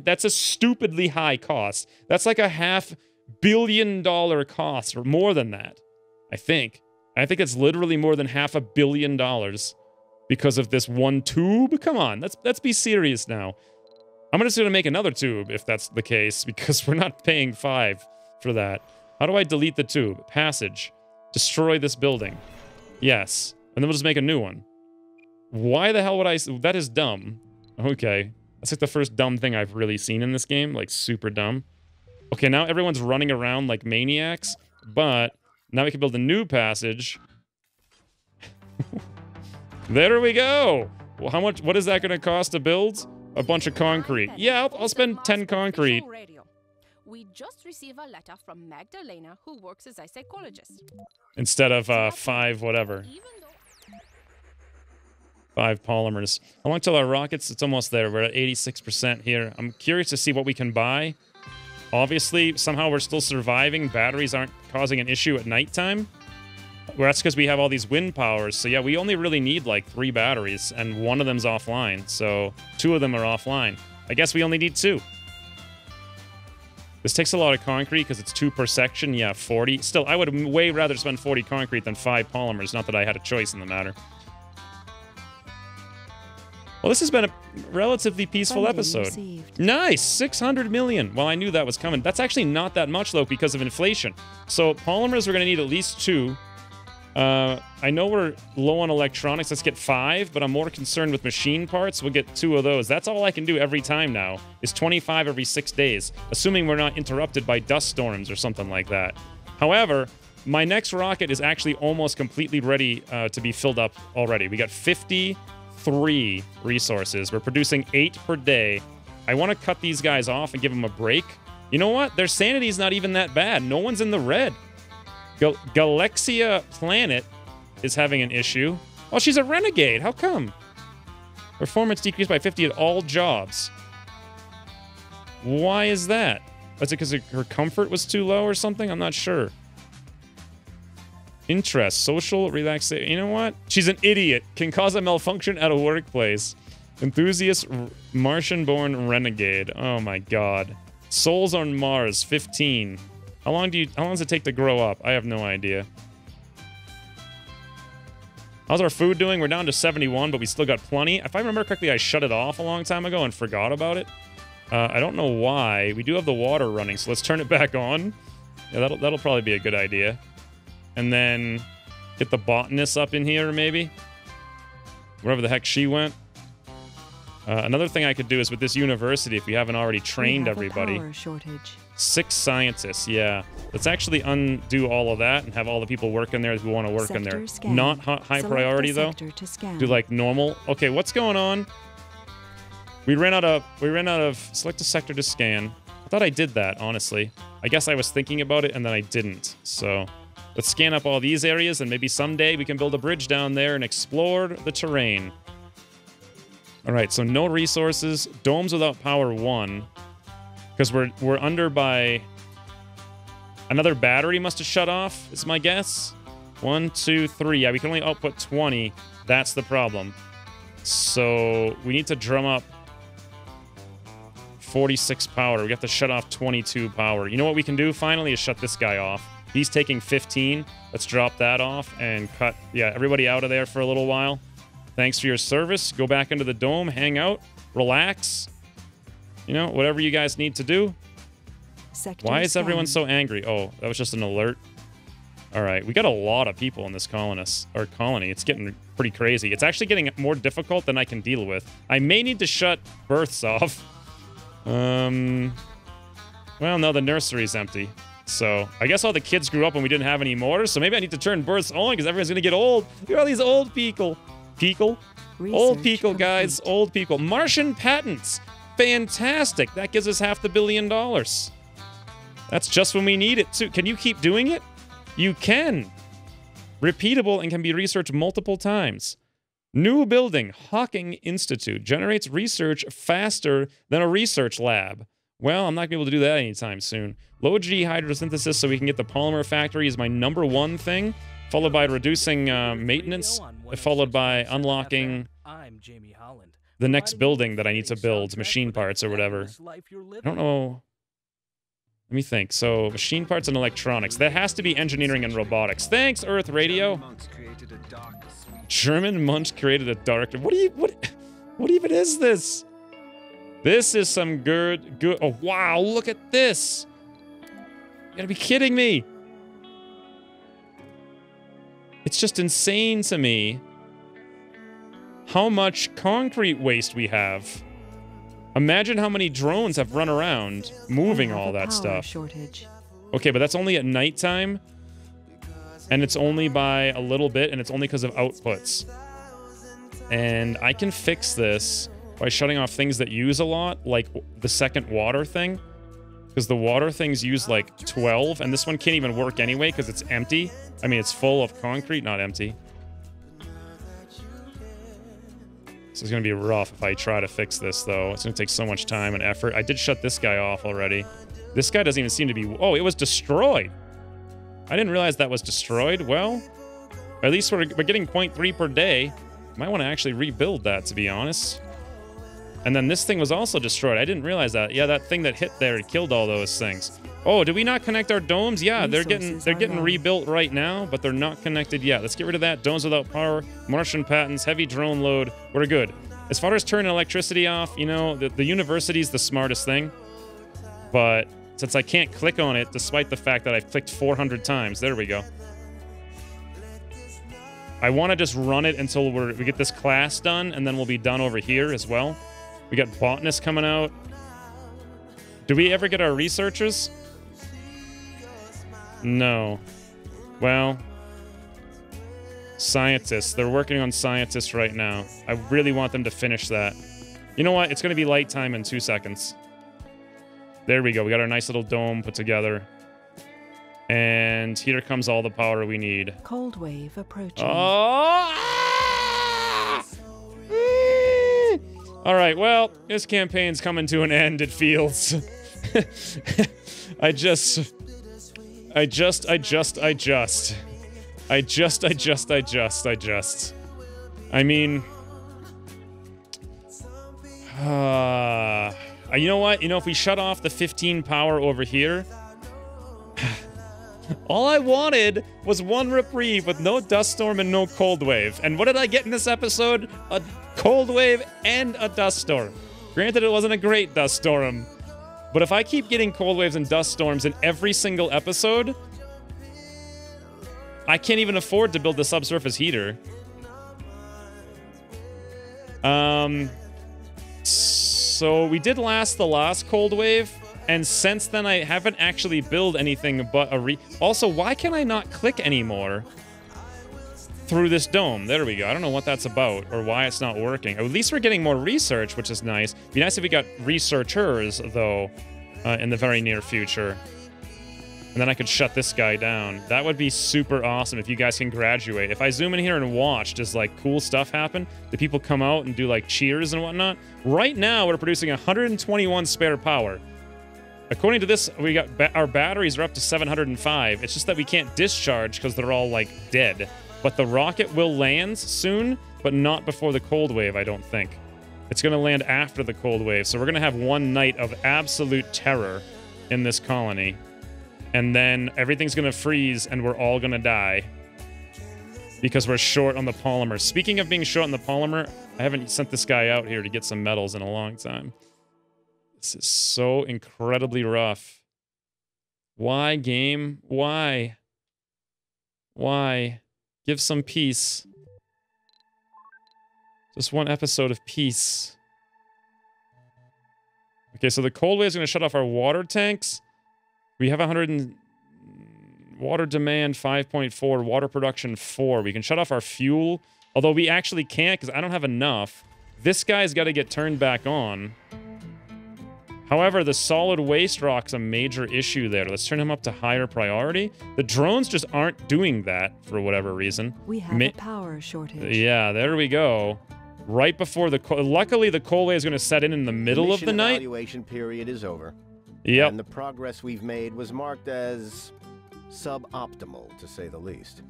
that's a stupidly high cost. That's like a $500 million cost, or more than that. I think. I think it's literally more than $500 million. Because of this 1 tube? Come on, let's be serious now. I'm just gonna make another tube if that's the case, because we're not paying 5 for that. How do I delete the tube? Passage. Destroy this building. Yes. And then we'll just make a new one. Why the hell would I... That is dumb. Okay. That's like the first dumb thing I've really seen in this game. Like, super dumb. Okay, now everyone's running around like maniacs. But now we can build a new passage. There we go. Well, how much? What is that going to cost to build? A bunch of concrete. Yeah, I'll spend 10 concrete. We just received a letter from Magdalena, who works as a psychologist. Instead of 5 whatever. 5 polymers. How long till our rockets? It's almost there. We're at 86% here. I'm curious to see what we can buy. Obviously, somehow we're still surviving. Batteries aren't causing an issue at nighttime. Well, that's because we have all these wind powers. So yeah, we only really need like 3 batteries, and 1 of them's offline. So 2 of them are offline. I guess we only need 2. This takes a lot of concrete because it's 2 per section. Yeah, 40. Still, I would way rather spend 40 concrete than 5 polymers. Not that I had a choice in the matter. Well, this has been a relatively peaceful episode. Received. Nice! 600 million. Well, I knew that was coming. That's actually not that much, though, because of inflation. So polymers, we're going to need at least 2. I know we're low on electronics. Let's get 5, but I'm more concerned with machine parts. We'll get 2 of those. That's all I can do every time now, is 25 every 6 days, assuming we're not interrupted by dust storms or something like that. However, my next rocket is actually almost completely ready to be filled up already. We got 53 resources. We're producing 8 per day. I want to cut these guys off and give them a break. You know what? Their sanity's not even that bad. No one's in the red. Galexia Planet is having an issue. Oh, she's a renegade. How come? Performance decreased by 50 at all jobs. Why is that? Is it because her comfort was too low or something? I'm not sure. Interest, social, relaxation. You know what? She's an idiot. Can cause a malfunction at a workplace. Enthusiast, Martian-born renegade. Oh my god. Souls on Mars, 15. How long does it take to grow up? I have no idea. How's our food doing? We're down to 71, but we still got plenty. If I remember correctly, I shut it off a long time ago and forgot about it. I don't know why. We do have the water running, so let's turn it back on. Yeah, that'll probably be a good idea. And then get the botanist up in here, maybe. Wherever the heck she went. Another thing I could do is with this university, if we haven't already trained everybody. Power shortage. 6 scientists, yeah. Let's actually undo all of that and have all the people working there who want to work in there. Scan. Not high priority, though. Do like normal. Okay, what's going on? We ran out of select a sector to scan. I thought I did that, honestly. I guess I was thinking about it and then I didn't. So let's scan up all these areas and maybe someday we can build a bridge down there and explore the terrain. All right, so no resources. Domes without power 1. Because we're under by... Another battery must have shut off, is my guess. 1, 2, 3. Yeah, we can only output 20. That's the problem. So we need to drum up 46 power. We have to shut off 22 power. You know what we can do finally is shut this guy off. He's taking 15. Let's drop that off and cut, yeah, everybody out of there for a little while. Thanks for your service. Go back into the dome, hang out, relax. You know, whatever you guys need to do. Why is everyone so angry? Oh, that was just an alert. All right, we got a lot of people in this colony. It's getting pretty crazy. It's actually getting more difficult than I can deal with. I may need to shut births off. Well, no, the nursery's empty. So I guess all the kids grew up and we didn't have any more. So maybe I need to turn births on because everyone's going to get old. Look at all these old people. Old people, guys. Old people. Martian patents. Fantastic. That gives us $500 million. That's just when we need it, too. Can you keep doing it? You can. Repeatable and can be researched multiple times. New building, Hawking Institute, generates research faster than a research lab. Well, I'm not going to be able to do that anytime soon. Low G hydrosynthesis so we can get the polymer factory is my #1 thing, followed by reducing maintenance, followed by unlocking the next building that I need to build, machine parts or whatever. I don't know. Let me think. So, machine parts and electronics. That has to be engineering and robotics. Thanks, Earth Radio. German monks created a dark... What even is this? This is some good... Oh, wow, look at this. You gotta be kidding me. It's just insane to me how much concrete waste we have. Imagine how many drones have run around moving all that stuff. Shortage. Okay, but that's only at nighttime. And it's only by a little bit, and it's only because of outputs. And I can fix this by shutting off things that use a lot, like the second water thing. Because the water things use like 12, and this one can't even work anyway because it's empty. I mean, it's full of concrete, not empty. This is going to be rough if I try to fix this, though. It's going to take so much time and effort. I did shut this guy off already. This guy doesn't even seem to be... Oh, it was destroyed. I didn't realize that was destroyed. Well, at least we're getting 0.3 per day. Might want to actually rebuild that, to be honest. And then this thing was also destroyed. I didn't realize that. Yeah, that thing that hit there killed all those things. Oh, did we not connect our domes? Yeah, they're getting rebuilt right now, but they're not connected yet. Let's get rid of that. Domes without power, Martian patents, heavy drone load. We're good. As far as turning electricity off, you know, the university's the smartest thing. But since I can't click on it, despite the fact that I've clicked 400 times, there we go. I want to just run it until we get this class done, and then we'll be done over here as well. We got botanists coming out. Do we ever get our researchers? No. Well, scientists. They're working on scientists right now. I really want them to finish that. You know what? It's going to be light time in 2 seconds. There we go. We got our nice little dome put together. And here comes all the power we need. Cold wave approaching. Oh! All right, well, this campaign's coming to an end, it feels. I mean, you know what? You know, if we shut off the 15 power over here, all I wanted was one reprieve with no dust storm and no cold wave. And what did I get in this episode? A cold wave and a dust storm. Granted, it wasn't a great dust storm, but if I keep getting cold waves and dust storms in every single episode, I can't even afford to build the subsurface heater. So we did the last cold wave, and since then I haven't actually built anything but a Also, why can I not click anymore through this dome? There we go. I don't know what that's about or why it's not working. At least we're getting more research, which is nice. Be nice if we got researchers, though, in the very near future. And then I could shut this guy down. That would be super awesome if you guys can graduate. If I zoom in here and watch, does, like, cool stuff happen? Do people come out and do, like, cheers and whatnot? Right now, we're producing 121 spare power. According to this, we got our batteries are up to 705. It's just that we can't discharge because they're all, like, dead. But the rocket will land soon, but not before the cold wave, I don't think. It's going to land after the cold wave, so we're going to have one night of absolute terror in this colony. And then everything's going to freeze, and we're all going to die. Because we're short on the polymer. Speaking of being short on the polymer, I haven't sent this guy out here to get some metals in a long time. This is so incredibly rough. Why, game? Why? Why? Give some peace. Just one episode of peace. Okay, so the cold wave is going to shut off our water tanks. We have water demand 5.4, water production 4. We can shut off our fuel, although we actually can't because I don't have enough. This guy's got to get turned back on. However, the solid waste rock's a major issue there. Let's turn him up to higher priority. The drones just aren't doing that for whatever reason. We have a power shortage. Yeah, there we go. Right before luckily the cold wave is going to set in the middle of the night. The evaluation period is over. Yep. And the progress we've made was marked as suboptimal, to say the least.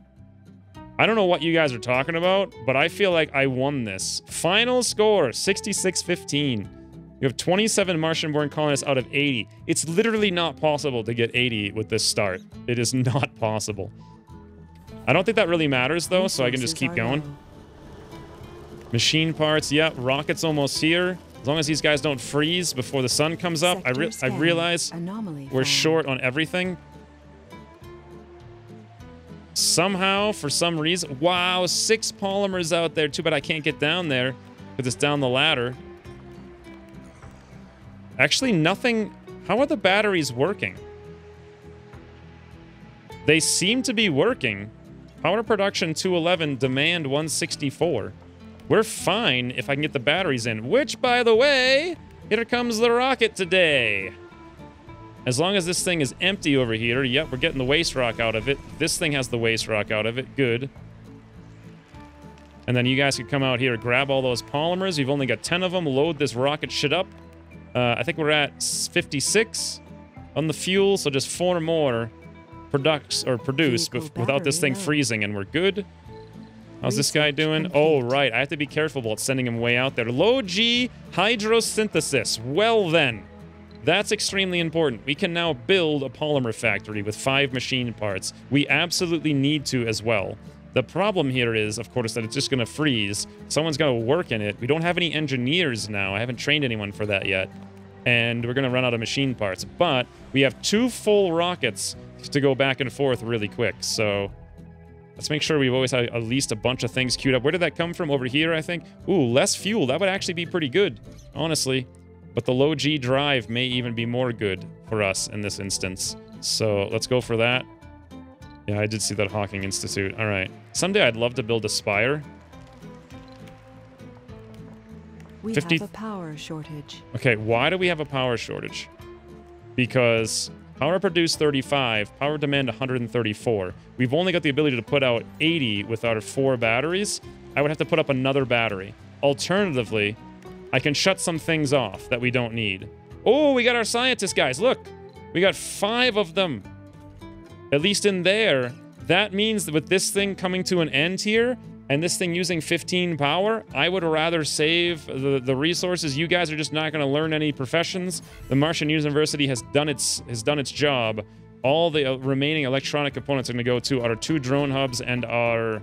I don't know what you guys are talking about, but I feel like I won this. Final score, 66-15. You have 27 Martian-born colonists out of 80. It's literally not possible to get 80 with this start. It is not possible. I don't think that really matters, though, so I can just keep going. Machine parts, yeah, rocket's almost here. As long as these guys don't freeze before the sun comes up, I realize we're short on everything. Somehow, for some reason... Wow, 6 polymers out there. Too bad I can't get down there because it's down the ladder. Actually, nothing... How are the batteries working? They seem to be working. Power production 211, demand 164. We're fine if I can get the batteries in. Which, by the way, here comes the rocket today. As long as this thing is empty over here. Yep, we're getting the waste rock out of it. This thing has the waste rock out of it. Good. And then you guys can come out here, grab all those polymers. You've only got 10 of them. Load this rocket shit up. I think we're at 56 on the fuel, so just 4 more produce without this thing freezing, and we're good. How's this guy doing? Oh, right. I have to be careful about sending him way out there. Low G hydrosynthesis. Well, then. That's extremely important. We can now build a polymer factory with 5 machine parts. We absolutely need to as well. The problem here is, of course, that it's just going to freeze. Someone's going to work in it. We don't have any engineers now. I haven't trained anyone for that yet. And we're going to run out of machine parts. But we have 2 full rockets to go back and forth really quick. So let's make sure we've always had at least a bunch of things queued up. Where did that come from? Over here, I think. Ooh, less fuel. That would actually be pretty good, honestly. But the low G drive may even be more good for us in this instance. So let's go for that. Yeah, I did see that Hawking Institute. All right. Someday I'd love to build a spire. We have a power shortage. Okay, why do we have a power shortage? Because Power produced 35, power demand 134. We've only got the ability to put out 80 with our 4 batteries. I would have to put up another battery. Alternatively, I can shut some things off that we don't need. Oh, we got our scientists, guys. Look, we got 5 of them. At least in there. That means that with this thing coming to an end here, and this thing using 15 power, I would rather save the resources. You guys are just not going to learn any professions. The Martian University has done its job. All the remaining electronic components are going to go to our 2 drone hubs and our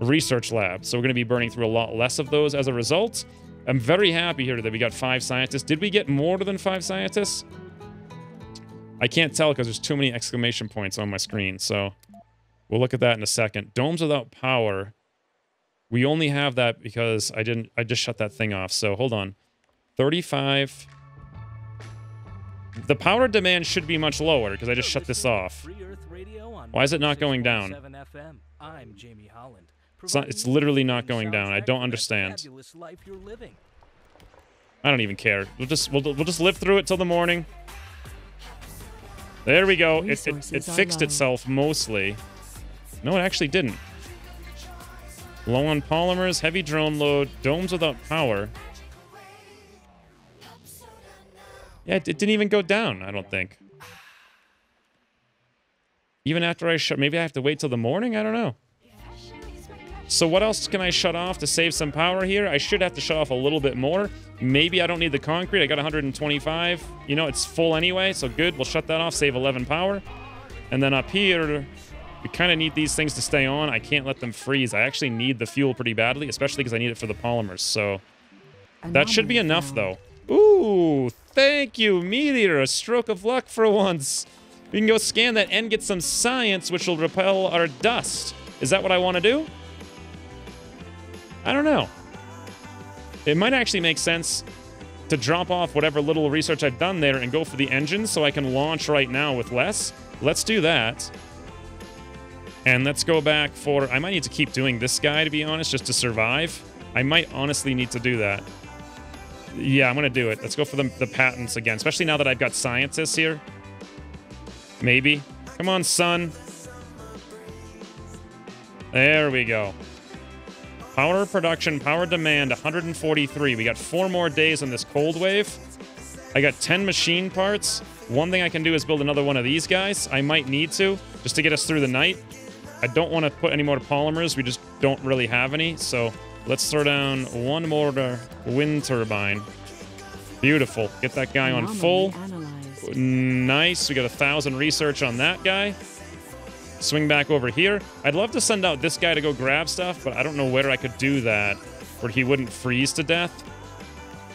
research lab. So we're going to be burning through a lot less of those as a result. I'm very happy here that we got 5 scientists. Did we get more than 5 scientists? I can't tell because there's too many exclamation points on my screen. So we'll look at that in a second. Domes without power. We only have that because I just shut that thing off. So hold on. 35. The power demand should be much lower because I just shut this off. Why is it not going down? It's literally not going down. I don't understand. I don't even care. We'll just live through it till the morning. There we go. It fixed itself mostly. No, it actually didn't. Low on polymers, heavy drone load, domes without power. Yeah, it didn't even go down, I don't think. Even after I shut... Maybe I have to wait till the morning? I don't know. So what else can I shut off to save some power here? I should have to shut off a little bit more. Maybe I don't need the concrete. I got 125. You know, it's full anyway, so good. We'll shut that off, save 11 power. And then up here... We kind of need these things to stay on. I can't let them freeze. I actually need the fuel pretty badly, especially because I need it for the polymers. So that should be enough, though. Ooh, thank you, Meteor. A stroke of luck for once. We can go scan that and get some science, which will repel our dust. Is that what I want to do? I don't know. It might actually make sense to drop off whatever little research I've done there and go for the engine so I can launch right now with less. Let's do that. And let's go back for... I might need to keep doing this guy, to be honest, just to survive. I might honestly need to do that. Yeah, I'm going to do it. Let's go for the patents again, especially now that I've got scientists here. Maybe. Come on, son. There we go. Power production, power demand, 143. We got 4 more days on this cold wave. I got 10 machine parts. One thing I can do is build another one of these guys. I might need to, just to get us through the night. I don't want to put any more polymers. We just don't really have any. So let's throw down 1 more wind turbine. Beautiful. Get that guy on full. Nice. We got 1,000 research on that guy. Swing back over here. I'd love to send out this guy to go grab stuff, but I don't know where I could do that where he wouldn't freeze to death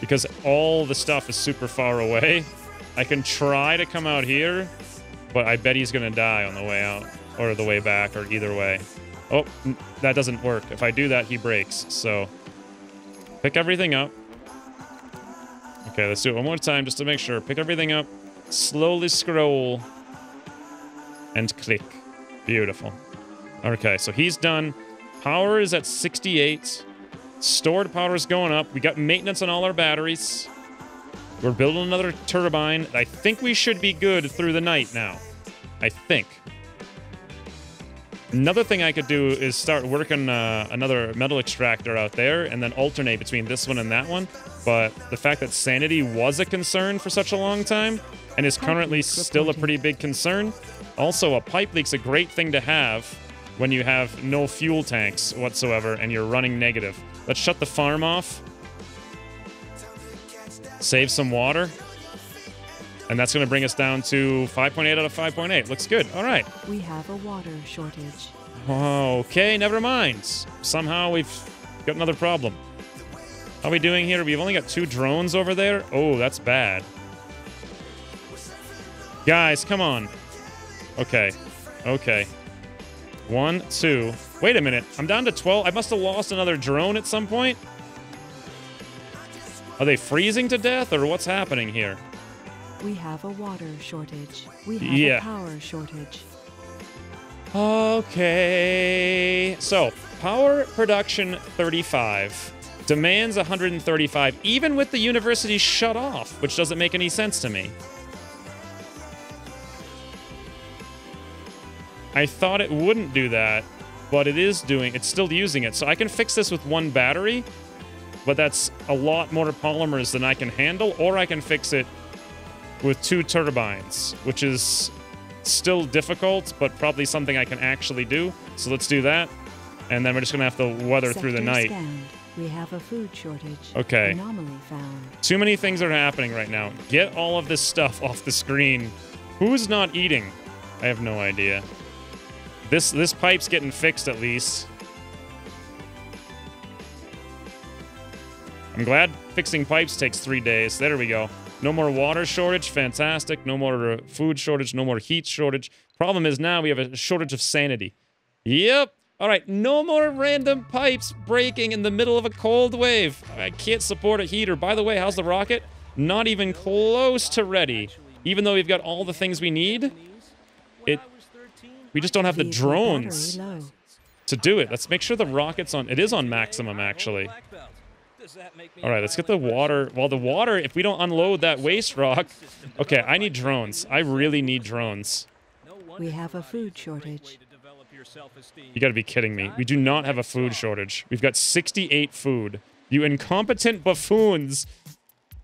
because all the stuff is super far away. I can try to come out here, but I bet he's going to die on the way out. Or the way back, or either way. Oh, that doesn't work. If I do that, he breaks. So, pick everything up. Okay, let's do it one more time just to make sure. Pick everything up. Slowly scroll. And click. Beautiful. Okay, so he's done. Power is at 68. Stored power is going up. We got maintenance on all our batteries. We're building another turbine. I think we should be good through the night now. I think. Another thing I could do is start working another metal extractor out there and then alternate between this one and that one. But the fact that sanity was a concern for such a long time and is currently still a pretty big concern. Also, a pipe leak's a great thing to have when you have no fuel tanks whatsoever and you're running negative. Let's shut the farm off. Save some water. And that's going to bring us down to 5.8 out of 5.8. Looks good. All right. We have a water shortage. Okay, never mind. Somehow we've got another problem. How are we doing here? We've only got 2 drones over there. Oh, that's bad. Guys, come on. Okay. Okay. 1, 2. Wait a minute. I'm down to 12. I must have lost another drone at some point. Are they freezing to death, or what's happening here? We have a water shortage. We have a power shortage. Okay. So, power production 35. Demands 135, even with the university shut off, which doesn't make any sense to me. I thought it wouldn't do that, but it is doing, it's still using it. So I can fix this with one battery, but that's a lot more polymers than I can handle, or I can fix it with 2 turbines, which is still difficult, but probably something I can actually do. So let's do that, and then we're just gonna have to weather through the night. Scanned. We have a food shortage. Okay. Anomaly found. Too many things are happening right now. Get all of this stuff off the screen. Who's not eating? I have no idea. This pipe's getting fixed at least. I'm glad fixing pipes takes 3 days. There we go. No more water shortage. Fantastic. No more food shortage. No more heat shortage. Problem is now we have a shortage of sanity. Yep. All right. No more random pipes breaking in the middle of a cold wave. I can't support a heater. By the way, how's the rocket? Not even close to ready. Even though we've got all the things we need, we just don't have the drones to do it. Let's make sure the rocket's on. It is on maximum, actually. All right, let's get the water. Well, the water, if we don't unload that waste rock. Okay, I need drones. I really need drones. We have a food shortage. You gotta be kidding me. We do not have a food shortage. We've got 68 food. You incompetent buffoons.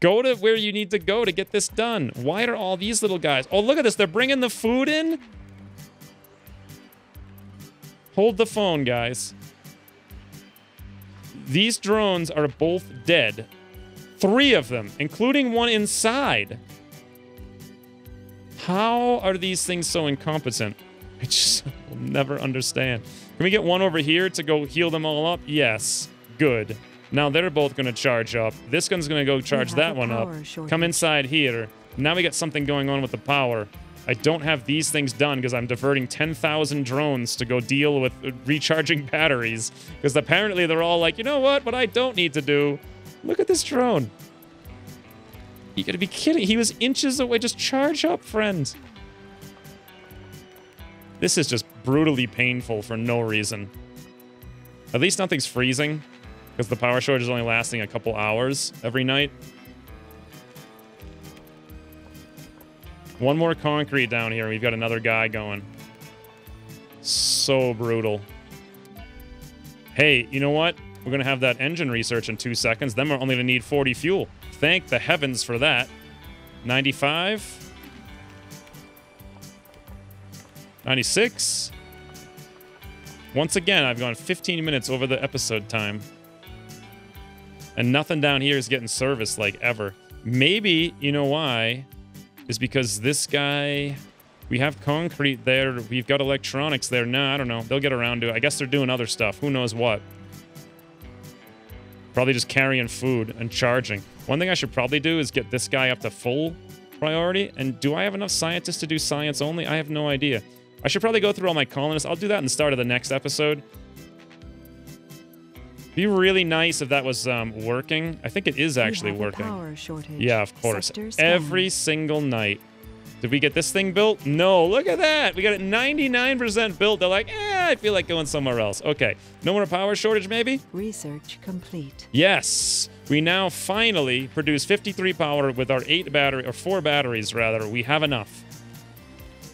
Go to where you need to go to get this done. Why are all these little guys? Oh, look at this. They're bringing the food in. Hold the phone, guys. These drones are both dead. 3 of them, including one inside. How are these things so incompetent? I just will never understand. Can we get one over here to go heal them all up? Yes. Good. Now they're both going to charge up. This gun's going to go charge that one up. Come inside here. Now we got something going on with the power. I don't have these things done because I'm diverting 10,000 drones to go deal with recharging batteries. Because apparently they're all like, you know what I don't need to do? Look at this drone. You gotta be kidding. He was inches away. Just charge up, friend. This is just brutally painful for no reason. At least nothing's freezing, because the power shortage is only lasting a couple hours every night. One more concrete down here, and we've got another guy going. So brutal. Hey, you know what? We're going to have that engine research in 2 seconds. Then we're only going to need 40 fuel. Thank the heavens for that. 95. 96. Once again, I've gone 15 minutes over the episode time. And nothing down here is getting serviced like ever. Maybe, you know why? Is because this guy, we have concrete there, we've got electronics there. No, I don't know. They'll get around to it. I guess they're doing other stuff. Who knows what? Probably just carrying food and charging. One thing I should probably do is get this guy up to full priority. And do I have enough scientists to do science only? I have no idea. I should probably go through all my colonists. I'll do that in the start of the next episode. Be really nice if that was working. I think it is actually working. Power shortage. Yeah, of course. Every single night. Did we get this thing built? No, look at that. We got it 99% built. They're like, I feel like going somewhere else. Okay, no more power shortage maybe? Research complete. Yes, we now finally produce 53 power with our 4 batteries rather. We have enough.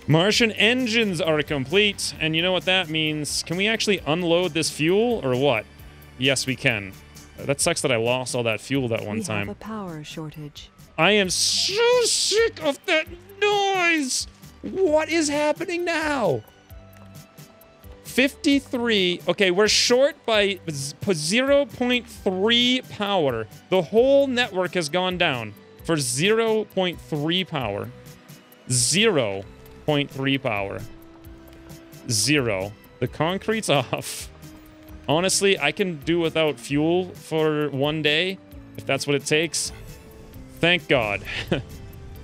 Martian engines are complete. And you know what that means? Can we actually unload this fuel or what? Yes, we can. That sucks that I lost all that fuel that one time. We have a power shortage. I am so sick of that noise. What is happening now? 53. Okay, we're short by 0.3 power. The whole network has gone down for 0.3 power. 0.3 power. 0. The concrete's off. Honestly, I can do without fuel for 1 day, if that's what it takes. Thank God.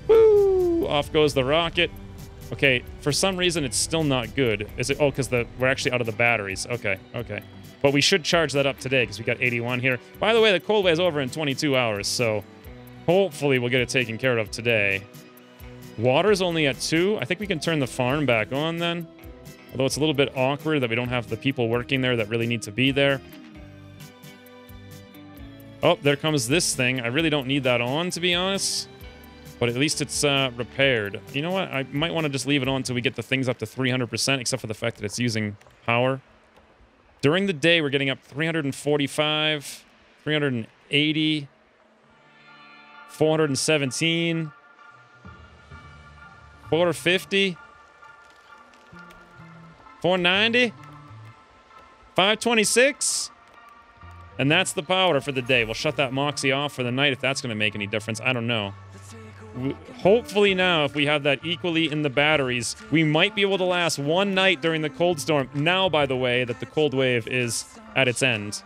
Woo! Off goes the rocket. Okay, for some reason, it's still not good. Is it? Oh, because we're actually out of the batteries. Okay, okay. But we should charge that up today, because we got 81 here. By the way, the cold wave is over in 22 hours, so hopefully we'll get it taken care of today. Water's only at 2. I think we can turn the farm back on then. Although it's a little bit awkward that we don't have the people working there that really need to be there. Oh, there comes this thing. I really don't need that on, to be honest. But at least it's repaired. You know what? I might want to just leave it on until we get the things up to 300%, except for the fact that it's using power. During the day, we're getting up 345, 380, 417, 450, 490, 526. And that's the power for the day. We'll shut that Moxie off for the night if that's going to make any difference. I don't know. Hopefully now, if we have that equally in the batteries, we might be able to last one night during the cold storm. Now, by the way, that the cold wave is at its end.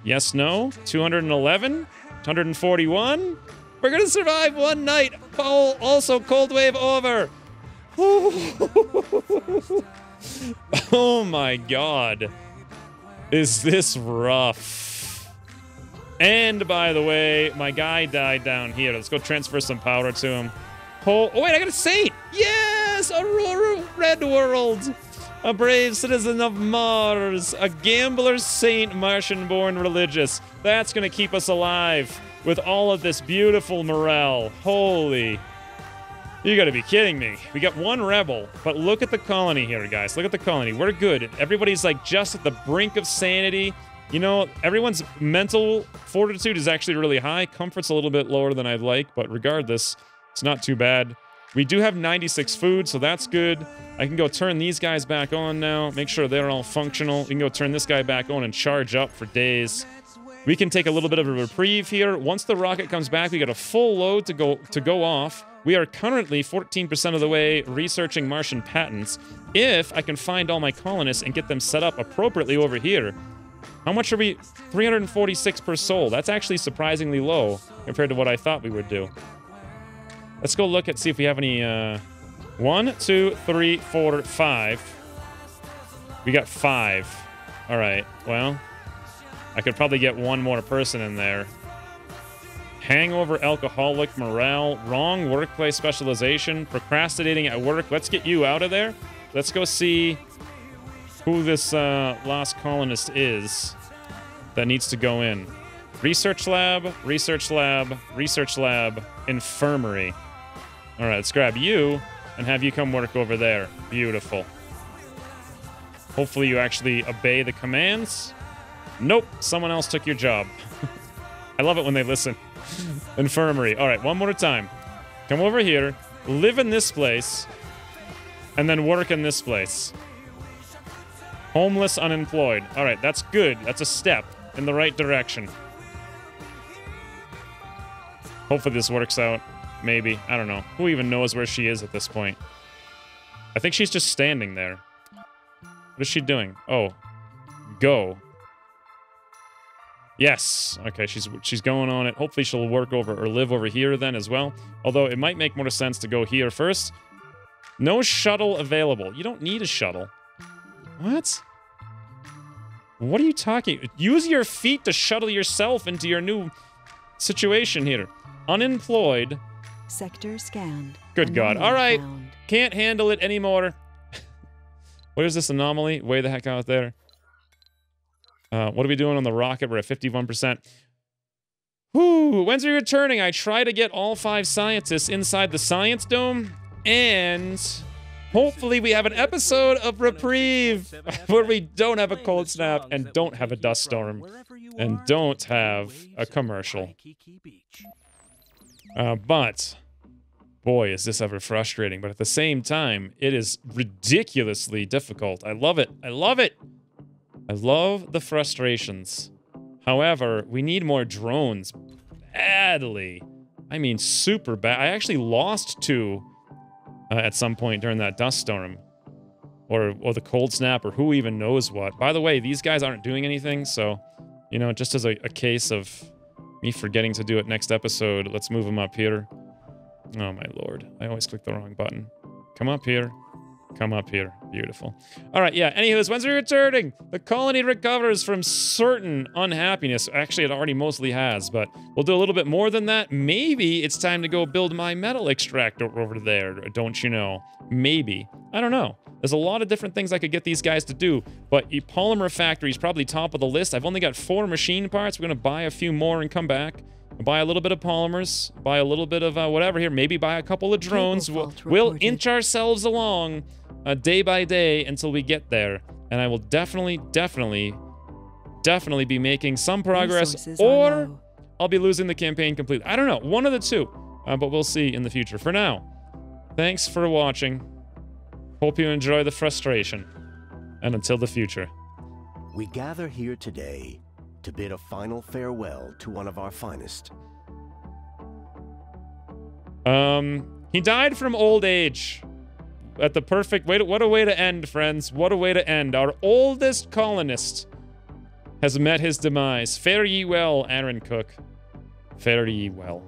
Yes, no? 211? 141? We're going to survive one night. Oh, also, cold wave over. Oh my god. Is this rough? And, by the way, my guy died down here. Let's go transfer some power to him. Oh, wait, I got a saint! Yes! Aurora Red World! A brave citizen of Mars. A gambler saint, Martian-born religious. That's gonna keep us alive with all of this beautiful morale. Holy... You gotta be kidding me. We got one rebel, but look at the colony here, guys. Look at the colony. We're good. Everybody's, like, just at the brink of sanity. You know, everyone's mental fortitude is actually really high. Comfort's a little bit lower than I'd like, but regardless, it's not too bad. We do have 96 food, so that's good. I can go turn these guys back on now, make sure they're all functional. We can go turn this guy back on and charge up for days. We can take a little bit of a reprieve here. Once the rocket comes back, we got a full load to go off. We are currently 14% of the way researching Martian patents. If I can find all my colonists and get them set up appropriately over here, how much are we? 346 per soul. That's actually surprisingly low compared to what I thought we would do. Let's go look at, see if we have any, 1, 2, 3, 4, 5. We got 5. All right, well, I could probably get one more person in there. Hangover, alcoholic, morale, wrong workplace specialization, procrastinating at work. Let's get you out of there. Let's go see who this lost colonist is that needs to go in. Research lab, research lab, research lab, infirmary. All right, let's grab you and have you come work over there. Beautiful. Hopefully you actually obey the commands. Nope, someone else took your job. I love it when they listen. Infirmary. All right, one more time. Come over here, live in this place, and then work in this place. Homeless, unemployed. All right, that's good. That's a step in the right direction. Hopefully this works out. Maybe. I don't know. Who even knows where she is at this point? I think she's just standing there. What is she doing? Oh. Go. Yes. Okay, she's going on it. Hopefully she'll work over or live over here then as well. Although it might make more sense to go here first. No shuttle available. You don't need a shuttle. What? What are you talking? Use your feet to shuttle yourself into your new situation here. Unemployed. Sector scanned. Good God. All right. Can't handle it anymore. What is this anomaly? Way the heck out there. What are we doing on the rocket? We're at 51%. Whew. When's he returning? I try to get all 5 scientists inside the science dome. And hopefully we have an episode of Reprieve where we don't have a cold snap and don't have a dust storm and don't have a commercial. But, boy, is this ever frustrating. But at the same time, it is ridiculously difficult. I love it. I love it. I love the frustrations. However, we need more drones badly. I mean, super bad. I actually lost 2 at some point during that dust storm. Or the cold snap, or who even knows what. By the way, these guys aren't doing anything, so, you know, just as a case of me forgetting to do it next episode, let's move them up here. Oh, my lord. I always click the wrong button. Come up here. Come up here. Beautiful. All right, yeah. Anywho, when's we returning? The colony recovers from certain unhappiness. Actually, it already mostly has, but we'll do a little bit more than that. Maybe it's time to go build my metal extractor over there, don't you know? Maybe. I don't know. There's a lot of different things I could get these guys to do, but a polymer factory is probably top of the list. I've only got 4 machine parts. We're going to buy a few more and come back. Buy a little bit of polymers, buy a little bit of whatever here, maybe buy a couple of drones. We'll inch ourselves along day by day until we get there. And I will definitely be making some progress, or I'll be losing the campaign completely. I don't know, one of the two, but we'll see in the future. For now, thanks for watching. Hope you enjoy the frustration, and until the future. We gather here today to bid a final farewell to one of our finest. He died from old age. At the perfect way. What a way to end, friends. What a way to end. Our oldest colonist has met his demise. Fare ye well, Aaron Cook. Fare ye well.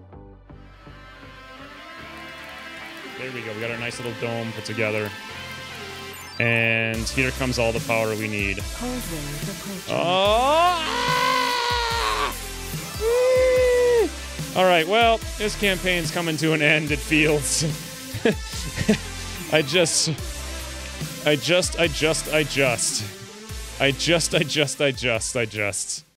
There we go. We got our nice little dome put together. And here comes all the power we need. Oh! All right, well, this campaign's coming to an end, it feels. I just.